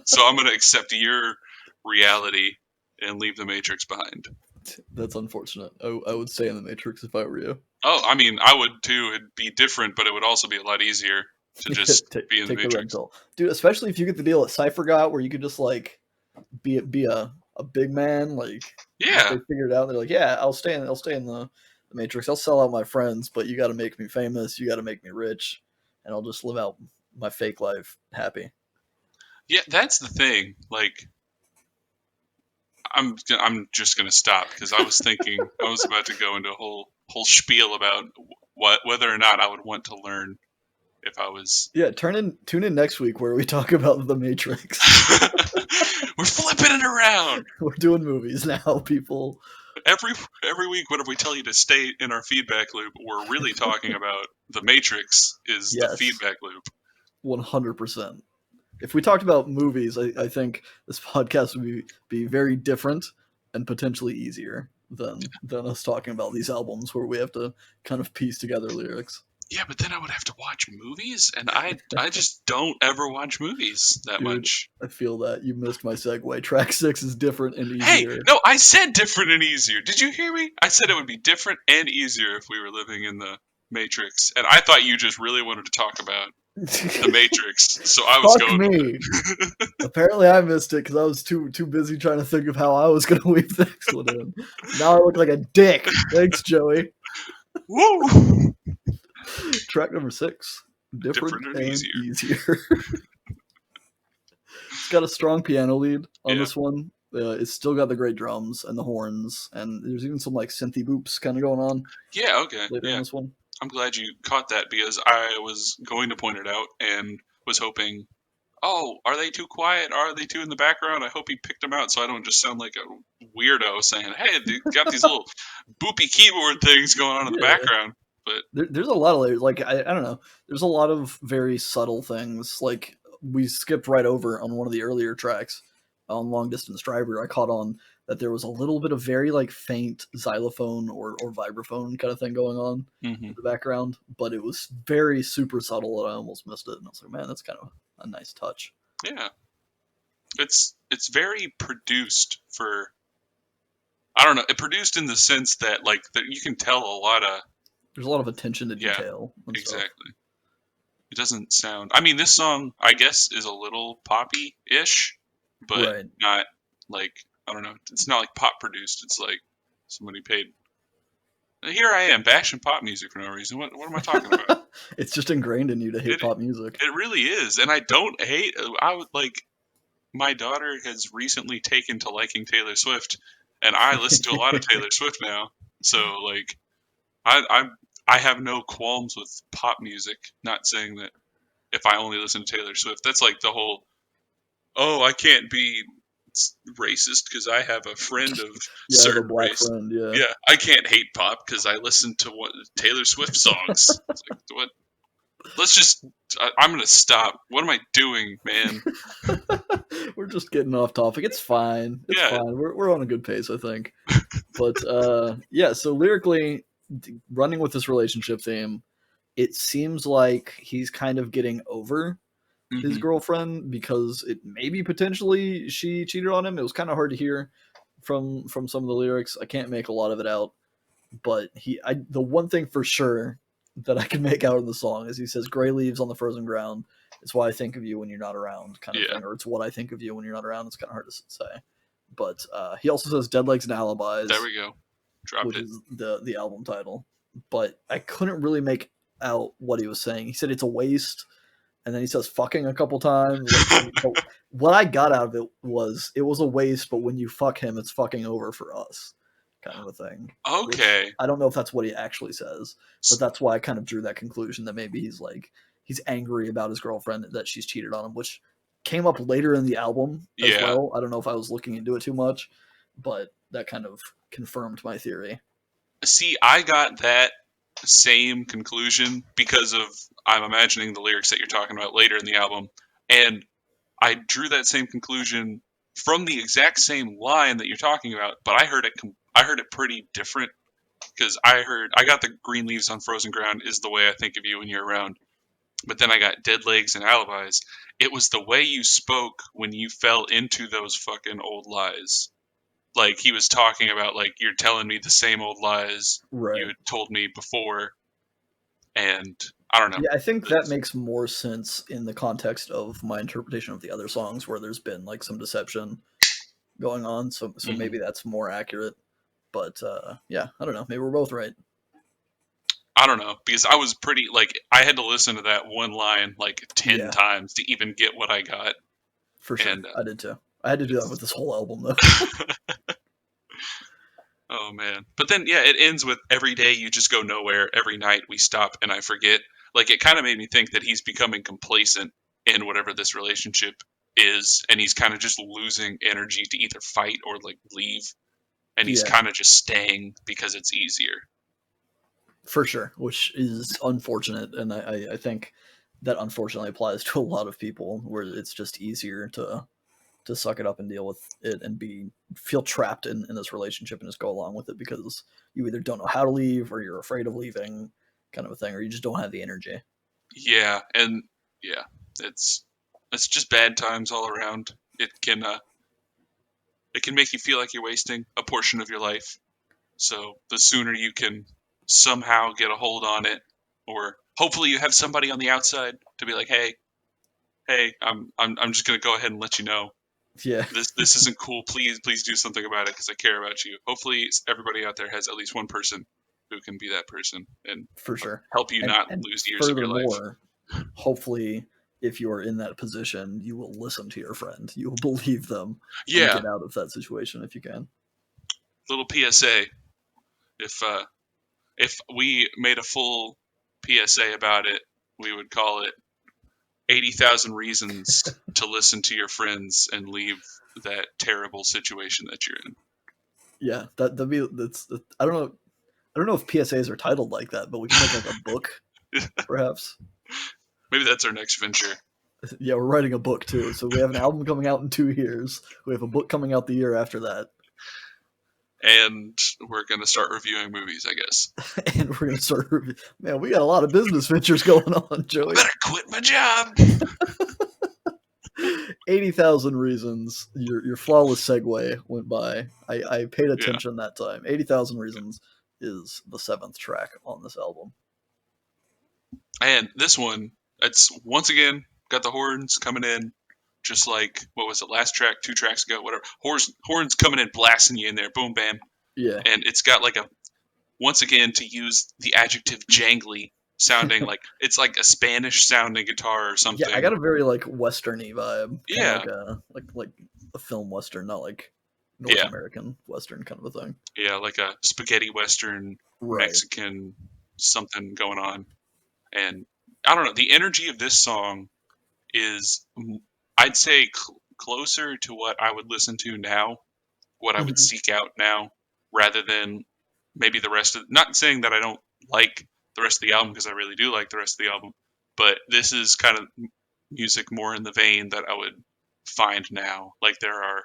So I'm going to accept your reality and leave the Matrix behind. That's unfortunate. I would stay in the Matrix if I were you. Oh, I mean, I would too. It'd be different, but it would also be a lot easier to just be in the Matrix. Dude, especially if you get the deal that Cypher got, where you could just like be a big man, like they figured out. They're like, yeah, I'll stay in the Matrix. I'll sell out my friends, but you got to make me famous. You got to make me rich, and I'll just live out my fake life happy. Yeah, that's the thing. Like, I'm just gonna stop because I was thinking I was about to go into a whole spiel about whether or not I would want to learn if I was. Yeah, tune in next week where we talk about the Matrix. We're flipping it around. We're doing movies now, people. Every week, whenever we tell you to stay in our feedback loop, we're really talking about the Matrix is the feedback loop. 100%. If we talked about movies, I think this podcast would be very different and potentially easier than us talking about these albums where we have to kind of piece together lyrics. Yeah, but then I would have to watch movies, and I just don't ever watch movies that much. I feel that you missed my segue. Track 6 is different and easier. Hey, no, I said different and easier. Did you hear me? I said it would be different and easier if we were living in the Matrix, and I thought you just really wanted to talk about the Matrix, so I was Fuck going. Me. Apparently, I missed it because I was too busy trying to think of how I was going to weave the next one in. Now I look like a dick. Thanks, Woo! Track number 6, different and easier. It's got a strong piano lead on this one. It's still got the great drums and the horns, and there's even some like synthy boops kind of going on. Yeah, okay. Later in this one. I'm glad you caught that because I was going to point it out and was hoping, oh, are they too quiet? Are they too in the background? I hope he picked them out so I don't just sound like a weirdo saying, hey, they got these little boopy keyboard things going on in the background. But there's a lot of layers. Like, I don't know. There's a lot of very subtle things. Like, we skipped right over on one of the earlier tracks on Long Distance Driver. I caught on that there was a little bit of very like faint xylophone or vibraphone kind of thing going on in the background, but it was very super subtle and I almost missed it. And I was like, man, that's kind of a nice touch. Yeah. It's very produced for, I don't know, it produced in the sense that like that you can tell a lot of, there's a lot of attention to detail. And exactly. Stuff. It doesn't sound, I mean, this song I guess is a little poppy-ish, but not like, I don't know, it's not like pop produced. It's like somebody paid. Here I am bashing pop music for no reason. What am I talking about? It's just ingrained in you to hate pop music. It really is, and I don't hate. I would like. My daughter has recently taken to liking Taylor Swift, and I listen to a lot of Taylor Swift now. So like, I have no qualms with pop music. Not saying that if I only listen to Taylor Swift, that's like the whole. Oh, I can't be racist because I have a friend of certain race. Friend, yeah, I can't hate pop because I listen to Taylor Swift songs. It's like, what? Let's just. I'm gonna stop. What am I doing, man? We're just getting off topic. It's fine. It's fine. We're on a good pace, I think. But yeah. So lyrically, running with this relationship theme, it seems like he's kind of getting over his girlfriend because it maybe potentially she cheated on him. It was kind of hard to hear from some of the lyrics. I can't make a lot of it out, but the one thing for sure that I can make out of the song is he says, "Gray leaves on the frozen ground. It's why I think of you when you're not around," kind of thing, or it's what I think of you when you're not around. It's kind of hard to say, but he also says "Dead Legs and Alibis." There we go. Dropped which is the album title, but I couldn't really make out what he was saying. He said it's a waste. And then he says fucking a couple times. What I got out of it was a waste, but when you fuck him, it's fucking over for us, kind of a thing. Okay. I don't know if that's what he actually says, but that's why I kind of drew that conclusion that maybe he's angry about his girlfriend that she's cheated on him, which came up later in the album as well. I don't know if I was looking into it too much, but that kind of confirmed my theory. See, I got that same conclusion because of I'm imagining the lyrics that you're talking about later in the album, and I drew that same conclusion from the exact same line that you're talking about, but I heard it pretty different because I got the green leaves on frozen ground is the way I think of you when you're around, but then I got dead legs and alibis. It was the way you spoke when you fell into those fucking old lies. Like he was talking about, like, you're telling me the same old lies you had told me before, and I don't know. Yeah, I think that makes more sense in the context of my interpretation of the other songs where there's been like some deception going on. So maybe that's more accurate. But yeah, I don't know. Maybe we're both right. I don't know, because I was pretty like I had to listen to that one line like 10 times to even get what I got. For sure, and, I did too. I had to do that with this whole album though. Oh man. But then yeah, it ends with every day you just go nowhere, every night we stop and I forget. Like it kind of made me think that he's becoming complacent in whatever this relationship is, and he's kind of just losing energy to either fight or like leave, and he's kind of just staying because it's easier. For sure, which is unfortunate, and I think that unfortunately applies to a lot of people where it's just easier to suck it up and deal with it and feel trapped in this relationship and just go along with it because you either don't know how to leave or you're afraid of leaving, kind of a thing, or you just don't have the energy. Yeah, and yeah, it's just bad times all around. It can make you feel like you're wasting a portion of your life. So the sooner you can somehow get a hold on it, or hopefully you have somebody on the outside to be like, hey, I'm just gonna go ahead and let you know. Yeah, this isn't cool. Please do something about it because I care about you. Hopefully everybody out there has at least one person who can be that person and for sure help you not lose years of your life. Hopefully, if you are in that position, you will listen to your friend. You will believe them. Yeah, and get out of that situation if you can. Little PSA: if we made a full PSA about it, we would call it 80,000 reasons to listen to your friends and leave that terrible situation that you're in. Yeah, that's I don't know if PSAs are titled like that, but we can make like a book, perhaps. Maybe that's our next venture. Yeah, we're writing a book too. So we have an album coming out in 2 years. We have a book coming out the year after that. and we're gonna start reviewing movies, I guess. And we're gonna start. Man, we got a lot of business ventures going on, Joey. Better quit my job. 80,000 Reasons. Your flawless segue went by. I paid attention that time. 80,000 Reasons is the 7th track on this album. And this one, it's once again got the horns coming in, just like what was it last track, 2 tracks ago, whatever. Horns coming in, blasting you in there, boom, bam. Yeah. And it's got like a, once again, to use the adjective jangly sounding, like it's like a Spanish sounding guitar or something. Yeah, I got a very like westerny vibe. Yeah. Like a film western, not like North American western kind of a thing. Yeah, like a spaghetti western, Mexican something going on. And I don't know, the energy of this song is, I'd say, closer to what I would listen to now, what I would seek out now, rather than maybe the rest of, not saying that I don't like the rest of the album, because I really do like the rest of the album, but this is kind of music more in the vein that I would find now. Like, there are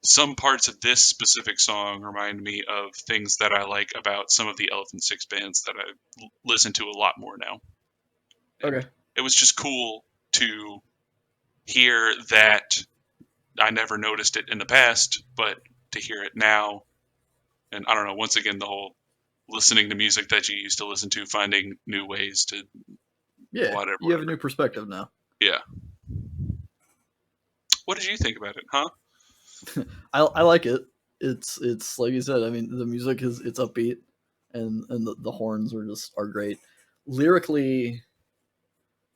some parts of this specific song remind me of things that I like about some of the Elephant Six bands that I listen to a lot more now. Okay. It was just cool to hear that. I never noticed it in the past, but to hear it now, and I don't know, once again, the whole listening to music that you used to listen to, finding new ways to whatever. You have a new perspective now. Yeah. What did you think about it, huh? I like it. It's like you said. I mean, the music it's upbeat, and the horns are great. Lyrically,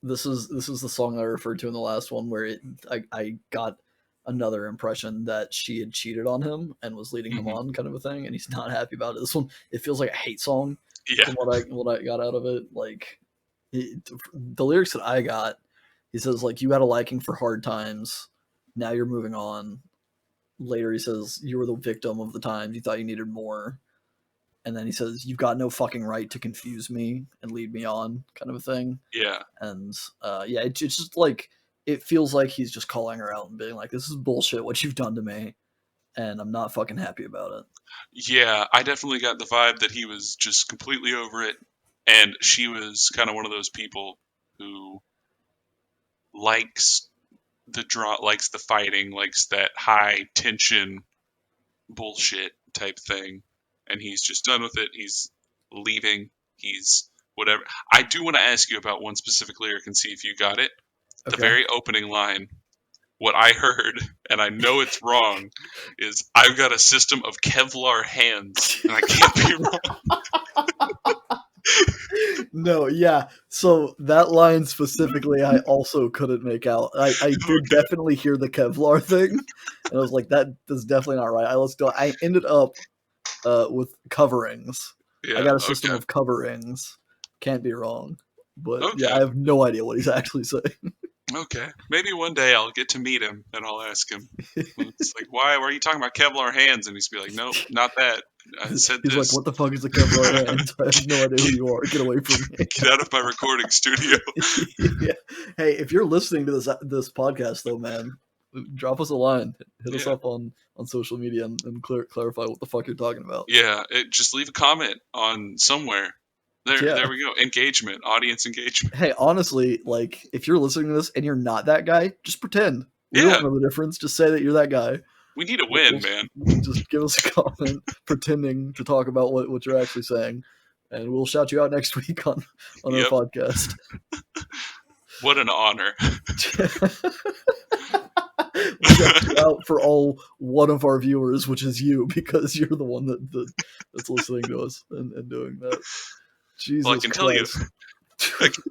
this is the song I referred to in the last one, where I got another impression that she had cheated on him and was leading him on, kind of a thing, and he's not happy about it. This one, it feels like a hate song. Yeah. From what I got out of it, like the lyrics that I got, he says like, you had a liking for hard times, now you're moving on. Later he says, you were the victim of the times you thought you needed more. And then he says, you've got no fucking right to confuse me and lead me on, kind of a thing. Yeah. And it's just like, it feels like he's just calling her out and being like, this is bullshit what you've done to me, and I'm not fucking happy about it. Yeah, I definitely got the vibe that he was just completely over it, and she was kind of one of those people who likes likes the fighting, likes that high tension bullshit type thing, and he's just done with it. He's leaving. He's whatever. I do want to ask you about one specific lyric and see if you got it. Okay. The very opening line, what I heard, and I know it's wrong, is, I've got a system of Kevlar hands, and I can't be wrong. No, yeah. So that line specifically, I also couldn't make out. I did definitely hear the Kevlar thing, and I was like, that is definitely not right. I ended up with coverings. Yeah, I got a system of coverings. Can't be wrong. But yeah, I have no idea what he's actually saying. Okay. Maybe one day I'll get to meet him and I'll ask him. It's like, why are you talking about Kevlar hands? And he's be like, nope, not that. I said he's this. Like, what the fuck is a Kevlar hand? I have no idea who you are. Get away from me. Get out of my recording studio. Yeah. Hey, if you're listening to this podcast, though, man, drop us a line. Hit us up on social media and clarify what the fuck you're talking about. Yeah, just leave a comment on somewhere. There we go. Engagement, audience engagement. Hey, honestly, like, if you're listening to this and you're not that guy, just pretend. We don't know the difference. Just say that you're that guy. We need a win, man. Just give us a comment pretending to talk about what you're actually saying, and we'll shout you out next week on our podcast. What an honor. We'll shout you out for all one of our viewers, which is you, because you're the one that's listening to us and doing that. Jesus well, I can Christ. tell you, I can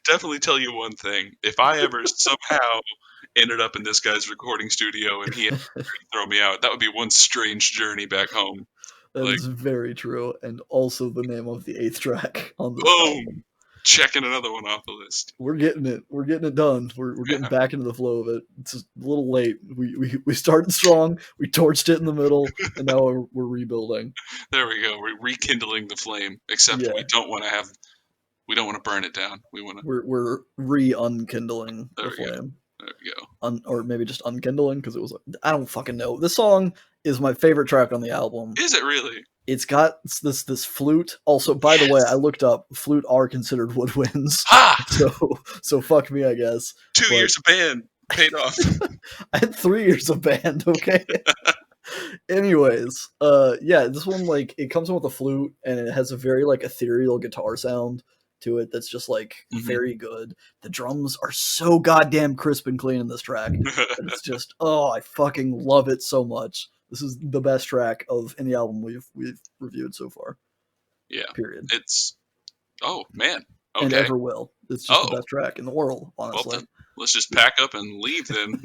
definitely tell you one thing. If I ever somehow ended up in this guy's recording studio and he had to throw me out, that would be one strange journey back home. That is very true, and also the name of the 8th track on this album. Checking another one off the list. We're getting it. We're getting it done. We're getting back into the flow of it. It's a little late. We started strong. We torched it in the middle, and now we're rebuilding. There we go. We're rekindling the flame. Except we don't want to burn it down. We're re-unkindling the flame. There we go. Or maybe just unkindling, because it was. I don't fucking know. This song is my favorite track on the album. Is it really? It's got this flute. Also, by the way, I looked up flute are considered woodwinds. Ha! So fuck me, I guess. 2 years of band paid off. I had 3 years of band, okay? Anyways, yeah, this one, like, it comes in with a flute, and it has a very, like, ethereal guitar sound to it that's just, like, very good. The drums are so goddamn crisp and clean in this track. It's just, oh, I fucking love it so much. This is the best track of any album we've reviewed so far. Yeah. Period. It's, oh, man. Okay. And ever will. It's just the best track in the world, honestly. Well, then, let's just pack up and leave then.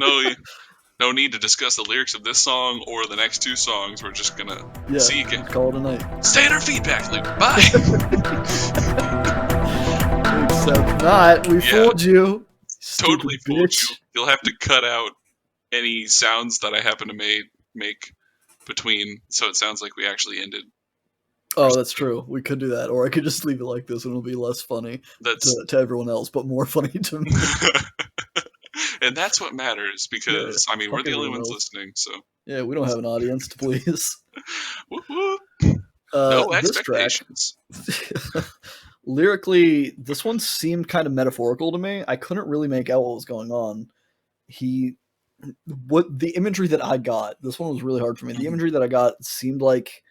No need to discuss the lyrics of this song or the next 2 songs. We're just gonna see you again. Call it a night. Standard feedback loop. Bye. Except not. We fooled you. Totally fooled you. You'll have to cut out any sounds that I happen to make between, so it sounds like we actually ended. Oh, that's true. We could do that, or I could just leave it like this, and it'll be less funny to everyone else, but more funny to me. And that's what matters, because I mean, we're the only ones listening, so yeah, we don't have an audience to please. Whoop, whoop. No expectations. Lyrically, this one seemed kind of metaphorical to me. I couldn't really make out what was going on. The imagery that I got, this one was really hard for me. The imagery that I got seemed like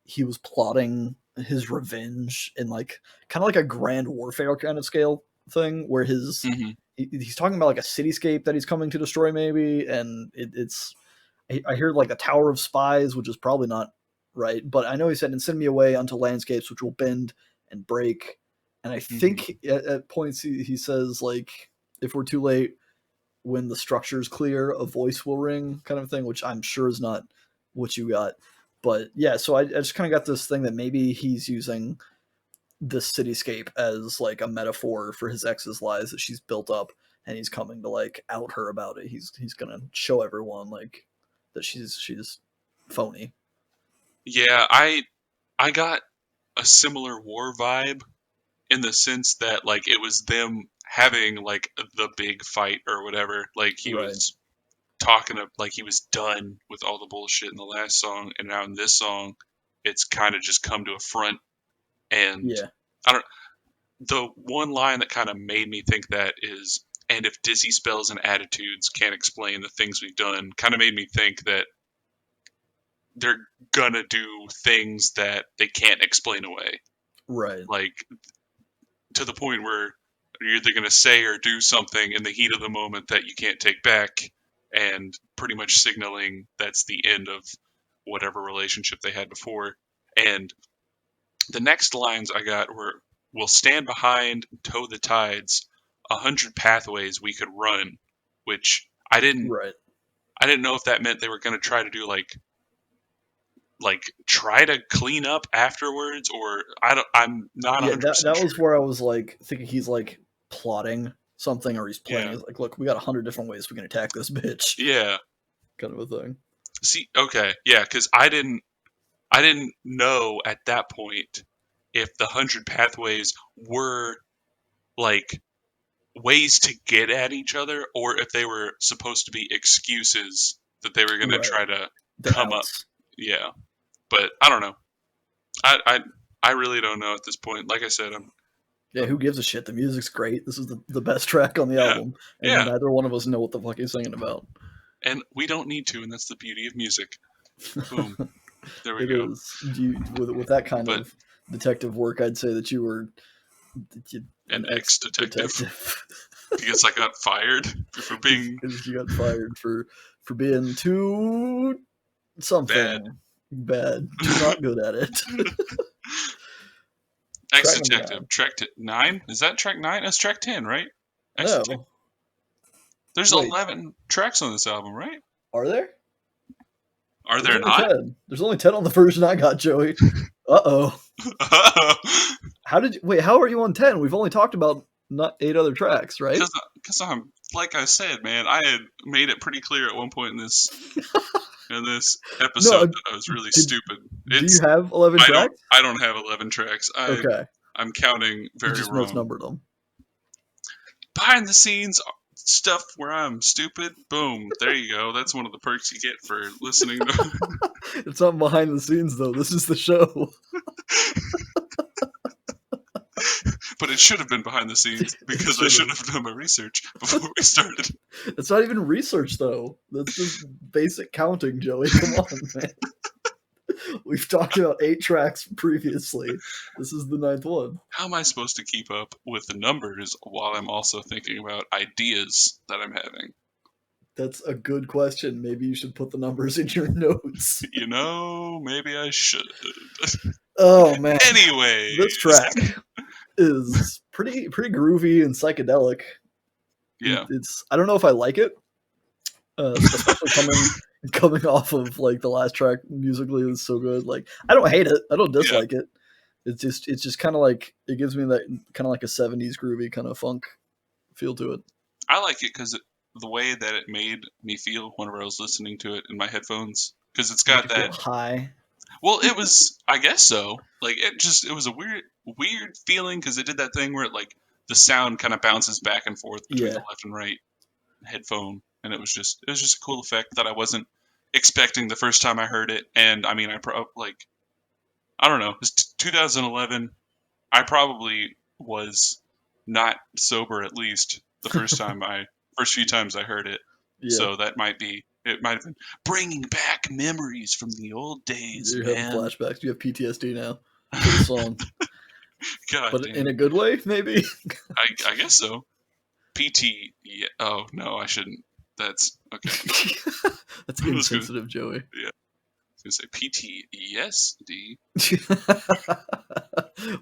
he was plotting his revenge in, like, kind of like a grand warfare kind of scale thing, where he's talking about, like, a cityscape that he's coming to destroy, maybe, and I hear, like, the Tower of Spies, which is probably not right, but I know he said, and send me away unto landscapes which will bend and break, and I think at points he says, like, if we're too late, when the structure's clear, a voice will ring, kind of thing, which I'm sure is not what you got. But yeah, so I just kind of got this thing that maybe he's using this cityscape as, like, a metaphor for his ex's lies that she's built up, and he's coming to, like, out her about it. He's gonna show everyone, like, that she's phony. Yeah, I got a similar war vibe, in the sense that, like, it was them having, like, the big fight or whatever. Like, he was talking like he was done with all the bullshit in the last song, and now in this song it's kind of just come to a front. And the one line that kind of made me think that is, and if dizzy spells and attitudes can't explain the things we've done, kind of made me think that they're gonna do things that they can't explain away, right? Like, to the point where you're either gonna say or do something in the heat of the moment that you can't take back, and pretty much signaling that's the end of whatever relationship they had before. And the next lines I got were, we'll stand behind, tow the tides, 100 pathways we could run, which I didn't know if that meant they were going to try to do like try to clean up afterwards, or I'm not 100% that was where I was, like, thinking he's, like, plotting something, or he's playing. He's like, look, we got 100 different ways we can attack this bitch. Yeah. Kind of a thing. See, okay. Yeah, because I didn't know at that point if the 100 pathways were, like, ways to get at each other, or if they were supposed to be excuses that they were going to try to come up. Yeah. But I don't know. I really don't know at this point. Like I said, who gives a shit? The music's great. This is the best track on the album. And neither one of us know what the fuck he's singing about. And we don't need to, and that's the beauty of music. Boom. There we go. With that kind of detective work, I'd say that you were an ex-detective. Because I got fired for being... You got fired for being too... something. Bad. You're not good at it. Ex-detective. Track 9? Is that track 9? That's track 10, right? No. There's 11 tracks on this album, right? Are there? Are there not? 10. There's only 10 on the version I got, Joey. Uh-oh. How are you on 10? We've only talked about 8 other tracks, right? Because I'm, like I said, man, I had made it pretty clear at one point in this episode that I was really stupid. Do you have 11 tracks? I don't have 11 tracks. Okay. I'm counting very wrong. Misnumbered them. Behind the scenes, stuff where I'm stupid. Boom, there you go. That's one of the perks you get for listening to. It's not behind the scenes though. This is the show. But it should have been behind the scenes because I should have done my research before we started. It's not even research though. That's just basic counting, Joey. Come on, man. We've talked about 8 tracks previously. This is the 9th one. How am I supposed to keep up with the numbers while I'm also thinking about ideas that I'm having? That's a good question. Maybe you should put the numbers in your notes. You know, maybe I should. Oh man. Anyway, this track is pretty groovy and psychedelic. Yeah. It's I don't know if I like it. Especially coming off of like the last track musically is so good. Like I don't hate it. I don't dislike it. It's just kind of like it gives me that kind of like a 70s groovy kind of funk feel to it. I like it because the way that it made me feel whenever I was listening to it in my headphones, because it's got that high. Well, it was, I guess so. Like it was a weird feeling because it did that thing where it like the sound kind of bounces back and forth between the left and right headphone, and it was just a cool effect that I wasn't expecting the first time I heard it. And I mean, I don't know, it's 2011. I probably was not sober at least the first few times I heard it. Yeah. So it might have been bringing back memories from the old days. You have flashbacks. You have PTSD now for the song. God, but in a good way, maybe. I guess so. Yeah. Oh no, I shouldn't. That's okay. That's insensitive, Joey. Yeah. I was gonna say PTSD.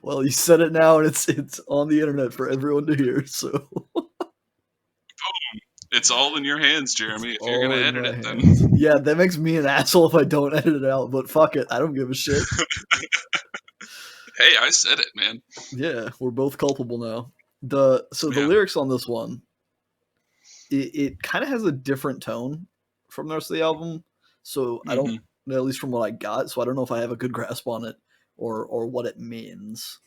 Well, you said it now, and it's on the internet for everyone to hear. So. It's all in your hands, Jeremy. If you're gonna edit it, then yeah, that makes me an asshole if I don't edit it out. But fuck it, I don't give a shit. Hey, I said it, man. Yeah, we're both culpable now. The lyrics on this one, it kind of has a different tone from the rest of the album. So I don't, at least from what I got. So I don't know if I have a good grasp on it or what it means.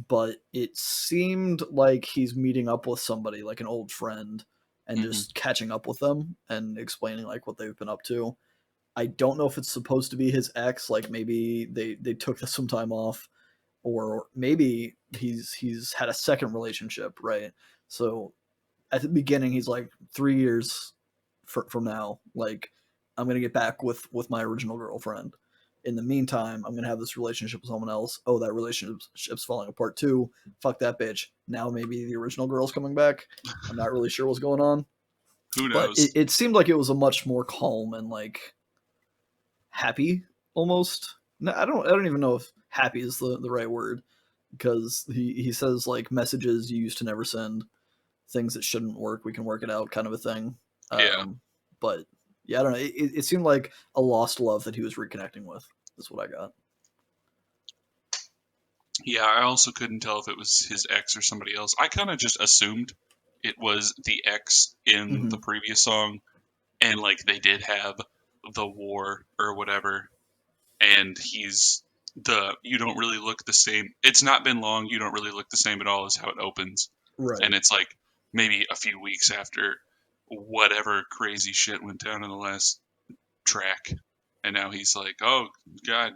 But it seemed like he's meeting up with somebody, like an old friend, and just catching up with them and explaining like what they've been up to. I don't know if it's supposed to be his ex, like maybe they took some time off, or maybe he's had a second relationship, right? So at the beginning he's like 3 years from now, like I'm gonna get back with my original girlfriend. In the meantime, I'm gonna have this relationship with someone else. Oh, that relationship's falling apart too. Fuck that bitch. Now maybe the original girl's coming back. I'm not really sure what's going on. Who knows? But it seemed like it was a much more calm and like happy almost. No, I don't even know if happy is the right word, because he says like messages you used to never send, things that shouldn't work, we can work it out, kind of a thing. But yeah, I don't know. It seemed like a lost love that he was reconnecting with. That's what I got. Yeah, I also couldn't tell if it was his ex or somebody else. I kind of just assumed it was the ex in the previous song, and like they did have the war or whatever, and he's you don't really look the same. It's not been long. You don't really look the same at all as how it opens. Right. And it's like maybe a few weeks after whatever crazy shit went down in the last track, and now he's like, oh God,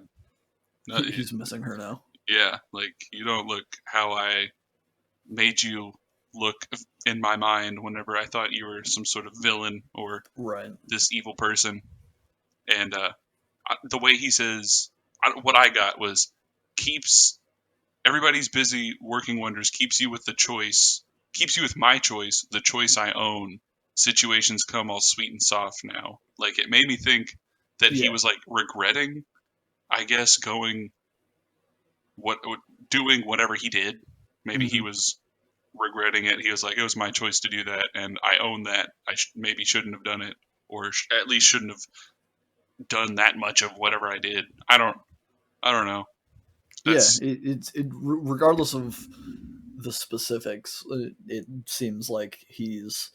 he's missing her now. Yeah, like you don't look how I made you look in my mind whenever I thought you were some sort of villain or this evil person. And the way he says, what I got was, keeps everybody's busy working wonders, keeps you with the choice, keeps you with my choice, the choice I own. Situations come all sweet and soft now. Like it made me think that he was like regretting, I guess, doing whatever he did. Maybe he was regretting it. He was like, it was my choice to do that, and I own that. I maybe shouldn't have done it, or at least shouldn't have done that much of whatever I did. I don't know. It's regardless of the specifics, it seems like he's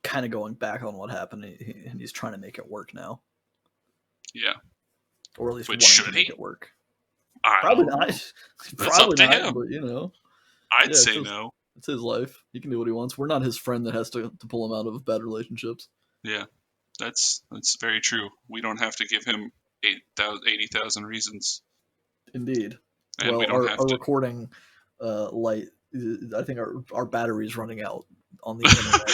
kind of going back on what happened, and he's trying to make it work now. Yeah, or at least wanting to make it work. Probably not. Probably not. But I'd say no. It's his life. He can do what he wants. We're not his friend that has to pull him out of bad relationships. Yeah, that's very true. We don't have to give him 80,000 reasons, Indeed. and we Well, don't have our to. recording light, I think our battery's running out on the internet.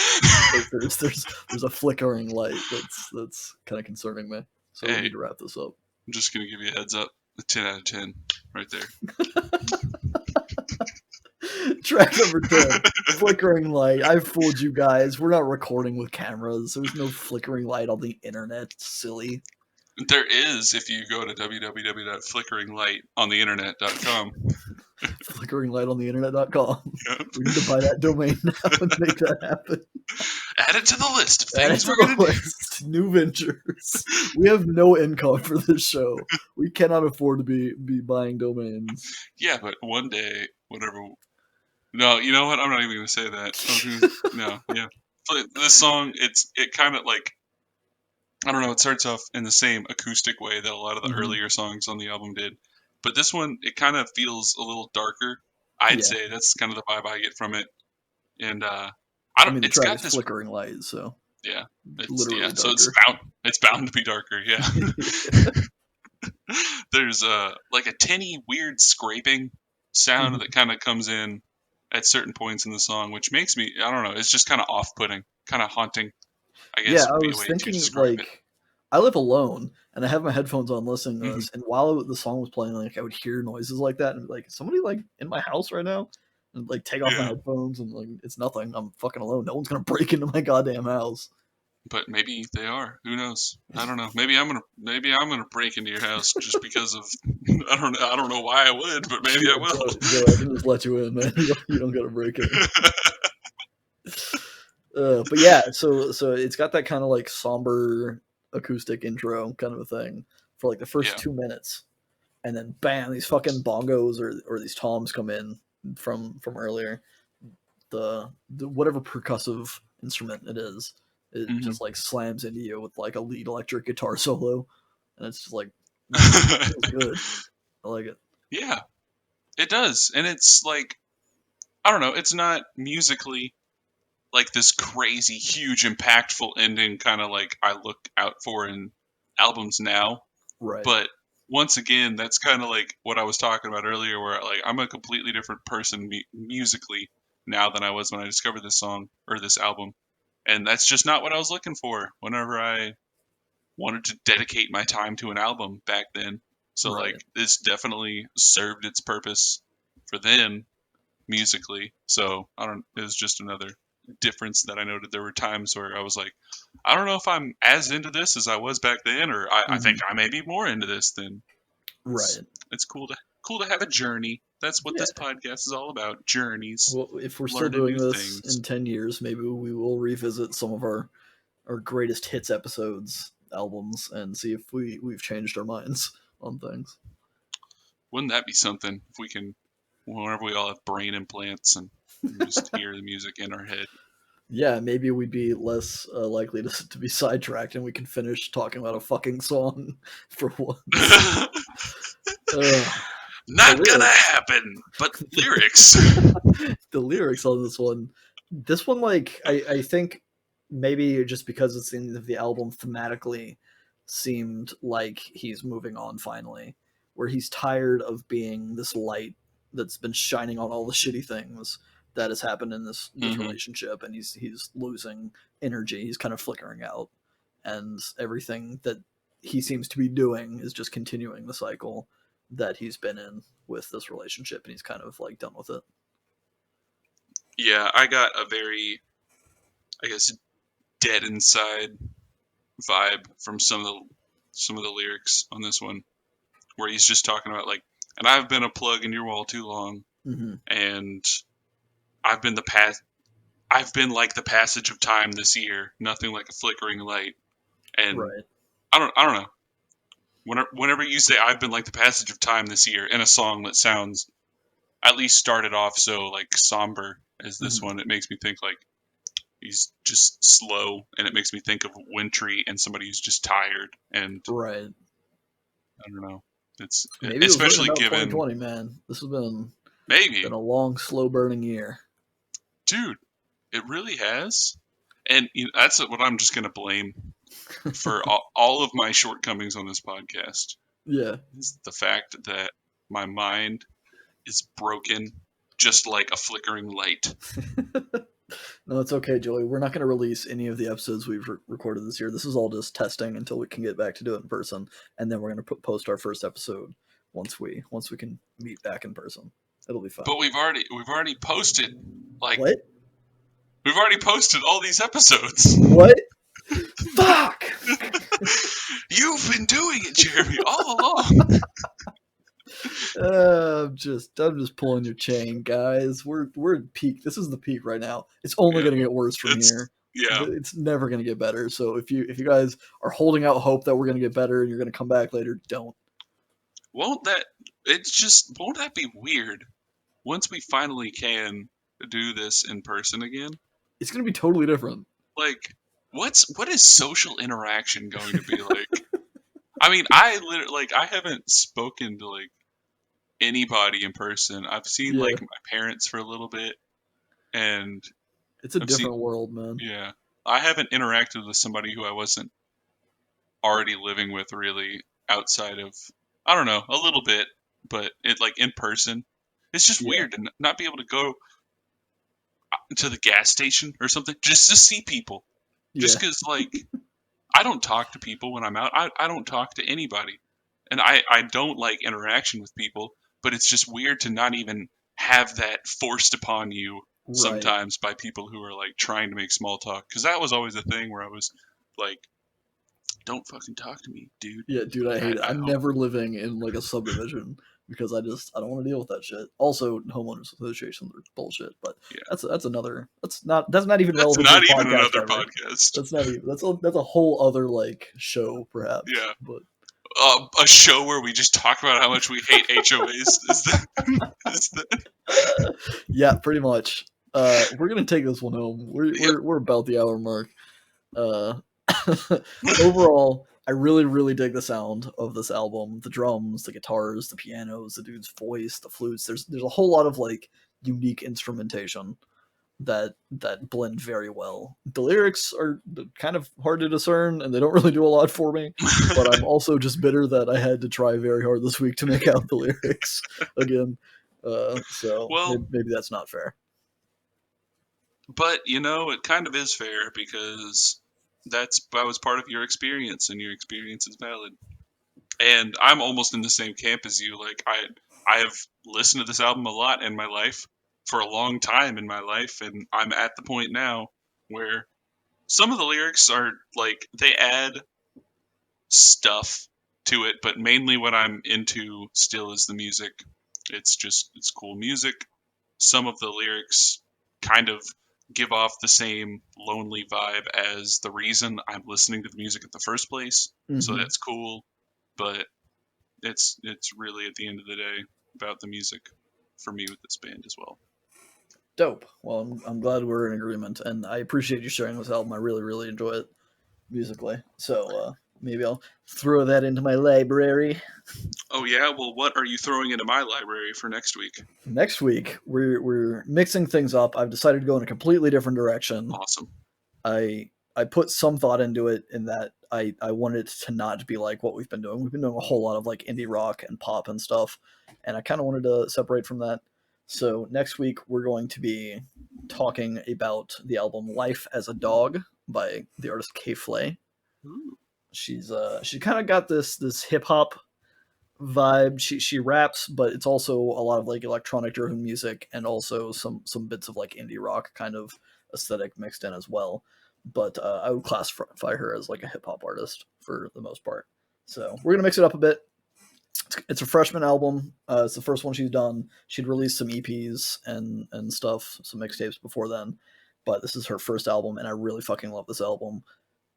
There's a flickering light that's kind of concerning me. So we Hey, need to wrap this up. I'm just gonna give you a heads up. A 10 out of 10, right there. Track number 10, flickering light. I've fooled you guys. We're not recording with cameras. There's no flickering light on the internet. Silly. There is if you go to www.flickeringlightOnTheInternet.com. FlickeringlightOnTheInternet.com. Yep. We need to buy that domain now and make that happen. Add it to the list of Add it things to we're the gonna do. list. New ventures. We have no income for this show. We cannot afford to be buying domains. Yeah, but one day, whatever. No, you know what? I'm not even gonna say that. No, yeah. But this song, it kind of like, I don't know. It starts off in the same acoustic way that a lot of the Mhm. earlier songs on the album did, but this one it kind of feels a little darker. I'd Yeah. say that's kind of the vibe I get from it, and I I don't. mean, the It's track got is this. flickering light, so Yeah, literally so darker. it's bound to be darker. Yeah. There's like a tinny weird scraping sound Mhm. that kind of comes in at certain points in the song, which makes me, I don't know, it's just kind of off-putting, kind of haunting, I Yeah, guess I would be a was way to thinking describe it. like I live alone and I have my headphones on listening to Hmm. this, and while the song was playing, like I would hear noises like that and be like, "Is somebody like in my house right now?" And like take off my Yeah, headphones and like it's nothing. I'm fucking alone. No one's gonna break into my goddamn house. but maybe they are. Who knows? I don't know. Maybe I'm gonna break into your house just because of I don't know why I would, but maybe I will. Joe, I can just let you in, man. You don't gotta break in. But yeah, so it's got that kind of like somber acoustic intro kind of a thing for like the first Yeah. 2 minutes, and then bam, these fucking bongos or these toms come in from earlier. The whatever percussive instrument it is, it Hmm. just like slams into you with like a lead electric guitar solo, and it's just like, man, it feels good. I like it. Yeah, it does, and it's like I don't know. It's not musically like this crazy, huge, impactful ending kind of like I look out for in albums now. Right. But once again, that's kind of like what I was talking about earlier, where like I'm a completely different person musically now than I was when I discovered this song or this album, and that's just not what I was looking for whenever I wanted to dedicate my time to an album back then. So like Right. this definitely served its purpose for then musically. So I don't. It was just another difference that I noted. There were times where I was like, I don't know if I'm as into this as I was back then, or I Mhm. think I may be more into this than. It's, Right. it's cool to have a journey. That's what Yeah. this podcast is all about. Journeys, Well, if we're still learning doing new this things. in 10 years, maybe we will revisit some of our greatest hits episodes, albums, and see if we've changed our minds on things. Wouldn't that be something if we can, whenever we all have brain implants and just hear the music in our head? Yeah, maybe we'd be less likely to be sidetracked and we can finish talking about a fucking song for once. The Not gonna lyrics. happen, but lyrics. The lyrics on this one, like, I think maybe just because it's the end of the album, thematically seemed like he's moving on finally, where he's tired of being this light that's been shining on all the shitty things that has happened in this Hmm. relationship, and he's losing energy. He's kind of flickering out, and everything that he seems to be doing is just continuing the cycle that he's been in with this relationship, and he's kind of like done with it. Yeah, I got a very, I guess, dead inside vibe from some of the lyrics on this one, where he's just talking about like, and I've been a plug in your wall too long, Mm-hmm. and I've been the past. I've been like the passage of time this year, nothing like a flickering light. And Right. I don't know. Whenever you say I've been like the passage of time this year in a song that sounds at least started off so like somber as this Mm-hmm. one, it makes me think like he's just slow, and it makes me think of wintry and somebody who's just tired. And Right. I don't know. It's Maybe it was written especially about given 2020, man. This has been maybe a long, slow burning year. Dude, it really has. And that's what I'm just going to blame for all of my shortcomings on this podcast. Yeah. Is the fact that my mind is broken just like a flickering light. No, it's okay, Joey. We're not going to release any of the episodes we've recorded this year. This is all just testing until we can get back to do it in person, and then we're going to post our first episode once we can meet back in person. It'll be fun. But we've already posted like what? We've already posted all these episodes. What? Fuck! You've been doing it, Jeremy, all along. I'm just pulling your chain, guys. We're at peak. This is the peak right now. It's only going to get worse from here. Yeah, it's never going to get better. So if you guys are holding out hope that we're going to get better and you're going to come back later, don't. Won't that be weird? Once we finally can do this in person again, it's going to be totally different. Like, what is social interaction going to be like? I mean, I haven't spoken to like anybody in person. I've seen like my parents for a little bit, and it's a different world, man. Yeah, I haven't interacted with somebody who I wasn't already living with really outside of, I don't know, a little bit, but it like in person. It's just weird to not be able to go to the gas station or something just to see people. Just because, like, I don't talk to people when I'm out. I don't talk to anybody. And I don't like interaction with people, but it's just weird to not even have that forced upon you sometimes by people who are, like, trying to make small talk. Because that was always a thing where I was, like, don't fucking talk to me, dude. Yeah, dude, I hate it. I'm never living in, like, a subdivision because I don't want to deal with that shit. Also, homeowners associations are bullshit, but that's another. That's not even relevant. That's not even another podcast. That's not even. That's a whole other like show, perhaps. Yeah, but a show where we just talk about how much we hate HOAs. Is that? Yeah, pretty much. We're gonna take this one home. We're about the hour mark. Overall, I really, really dig the sound of this album. The drums, the guitars, the pianos, the dude's voice, the flutes. There's a whole lot of like unique instrumentation that blend very well. The lyrics are kind of hard to discern, and they don't really do a lot for me. But I'm also just bitter that I had to try very hard this week to make out the lyrics again. Maybe that's not fair. But it kind of is fair because that was part of your experience, and your experience is valid. And I'm almost in the same camp as you. Like I have listened to this album a lot in my life for a long time in my life, and I'm at the point now where some of the lyrics are like they add stuff to it, but mainly what I'm into still is the music. It's cool music. Some of the lyrics kind of give off the same lonely vibe as the reason I'm listening to the music in the first place. Mm-hmm. So that's cool, but it's really at the end of the day about the music for me with this band as well. Dope. Well, I'm glad we're in agreement, and I appreciate you sharing this album. I really, really enjoy it musically. So maybe I'll throw that into my library. Oh yeah? Well, what are you throwing into my library for next week? Next week, we're mixing things up. I've decided to go in a completely different direction. Awesome. I put some thought into it in that I wanted it to not be like what we've been doing. We've been doing a whole lot of like indie rock and pop and stuff, and I kind of wanted to separate from that. So next week, we're going to be talking about the album Life as a Dog by the artist Flay. She kind of got this hip hop vibe. She raps, but it's also a lot of like electronic driven music and also some bits of like indie rock kind of aesthetic mixed in as well. But I would classify her as like a hip hop artist for the most part. So we're gonna mix it up a bit. It's a freshman album. It's the first one she's done. She'd released some EPs and stuff, some mixtapes before then, but this is her first album, and I really fucking love this album.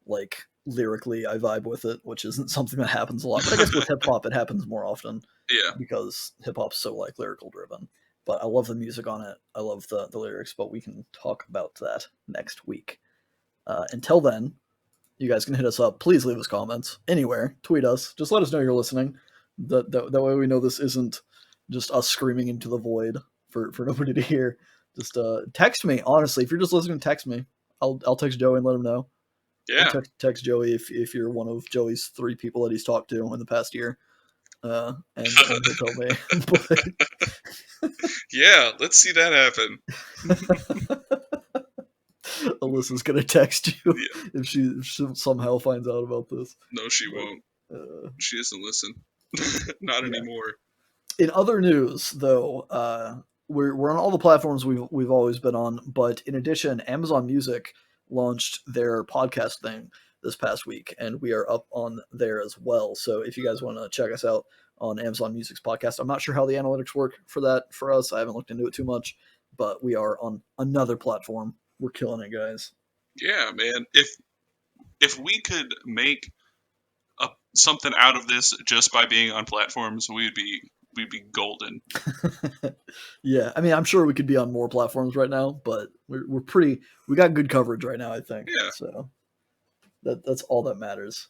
Like lyrically, I vibe with it, which isn't something that happens a lot. But I guess with hip hop, it happens more often. Yeah. Because hip hop's so like lyrical driven. But I love the music on it. I love the lyrics. But we can talk about that next week. Until then, you guys can hit us up. Please leave us comments anywhere. Tweet us. Just let us know you're listening. That way we know this isn't just us screaming into the void for nobody to hear. Just text me. Honestly, if you're just listening, text me. I'll text Joey and let him know. Yeah. Text Joey if you're one of Joey's 3 people that he's talked to in the past year. And he'll tell me. Yeah, let's see that happen. Alyssa's gonna text you Yeah. if she somehow finds out about this. No, she won't. She doesn't listen. Not anymore. In other news, though, we're on all the platforms we've always been on, but in addition, Amazon Music launched their podcast thing this past week, and we are up on there as well. So if you guys want to check us out on Amazon Music's podcast, I'm not sure how the analytics work for that for us. I haven't looked into it too much, but we are on another platform. We're killing it, guys. Yeah, man. If we could make something out of this just by being on platforms, we'd be golden. Yeah, I mean, I'm sure we could be on more platforms right now, but we got good coverage right now, I think. Yeah. So that's all that matters.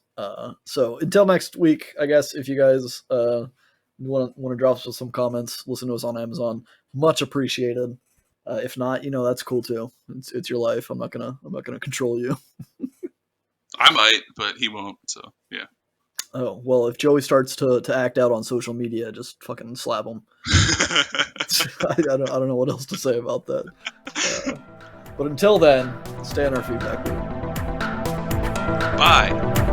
So until next week, I guess, if you guys want to drop us some comments, listen to us on Amazon, much appreciated. If not, that's cool too. It's your life. I'm not gonna control you. I might, but he won't. So yeah. Oh, well, if Joey starts to act out on social media, just fucking slap him. I don't know what else to say about that. But until then, stay on our feedback. Bye.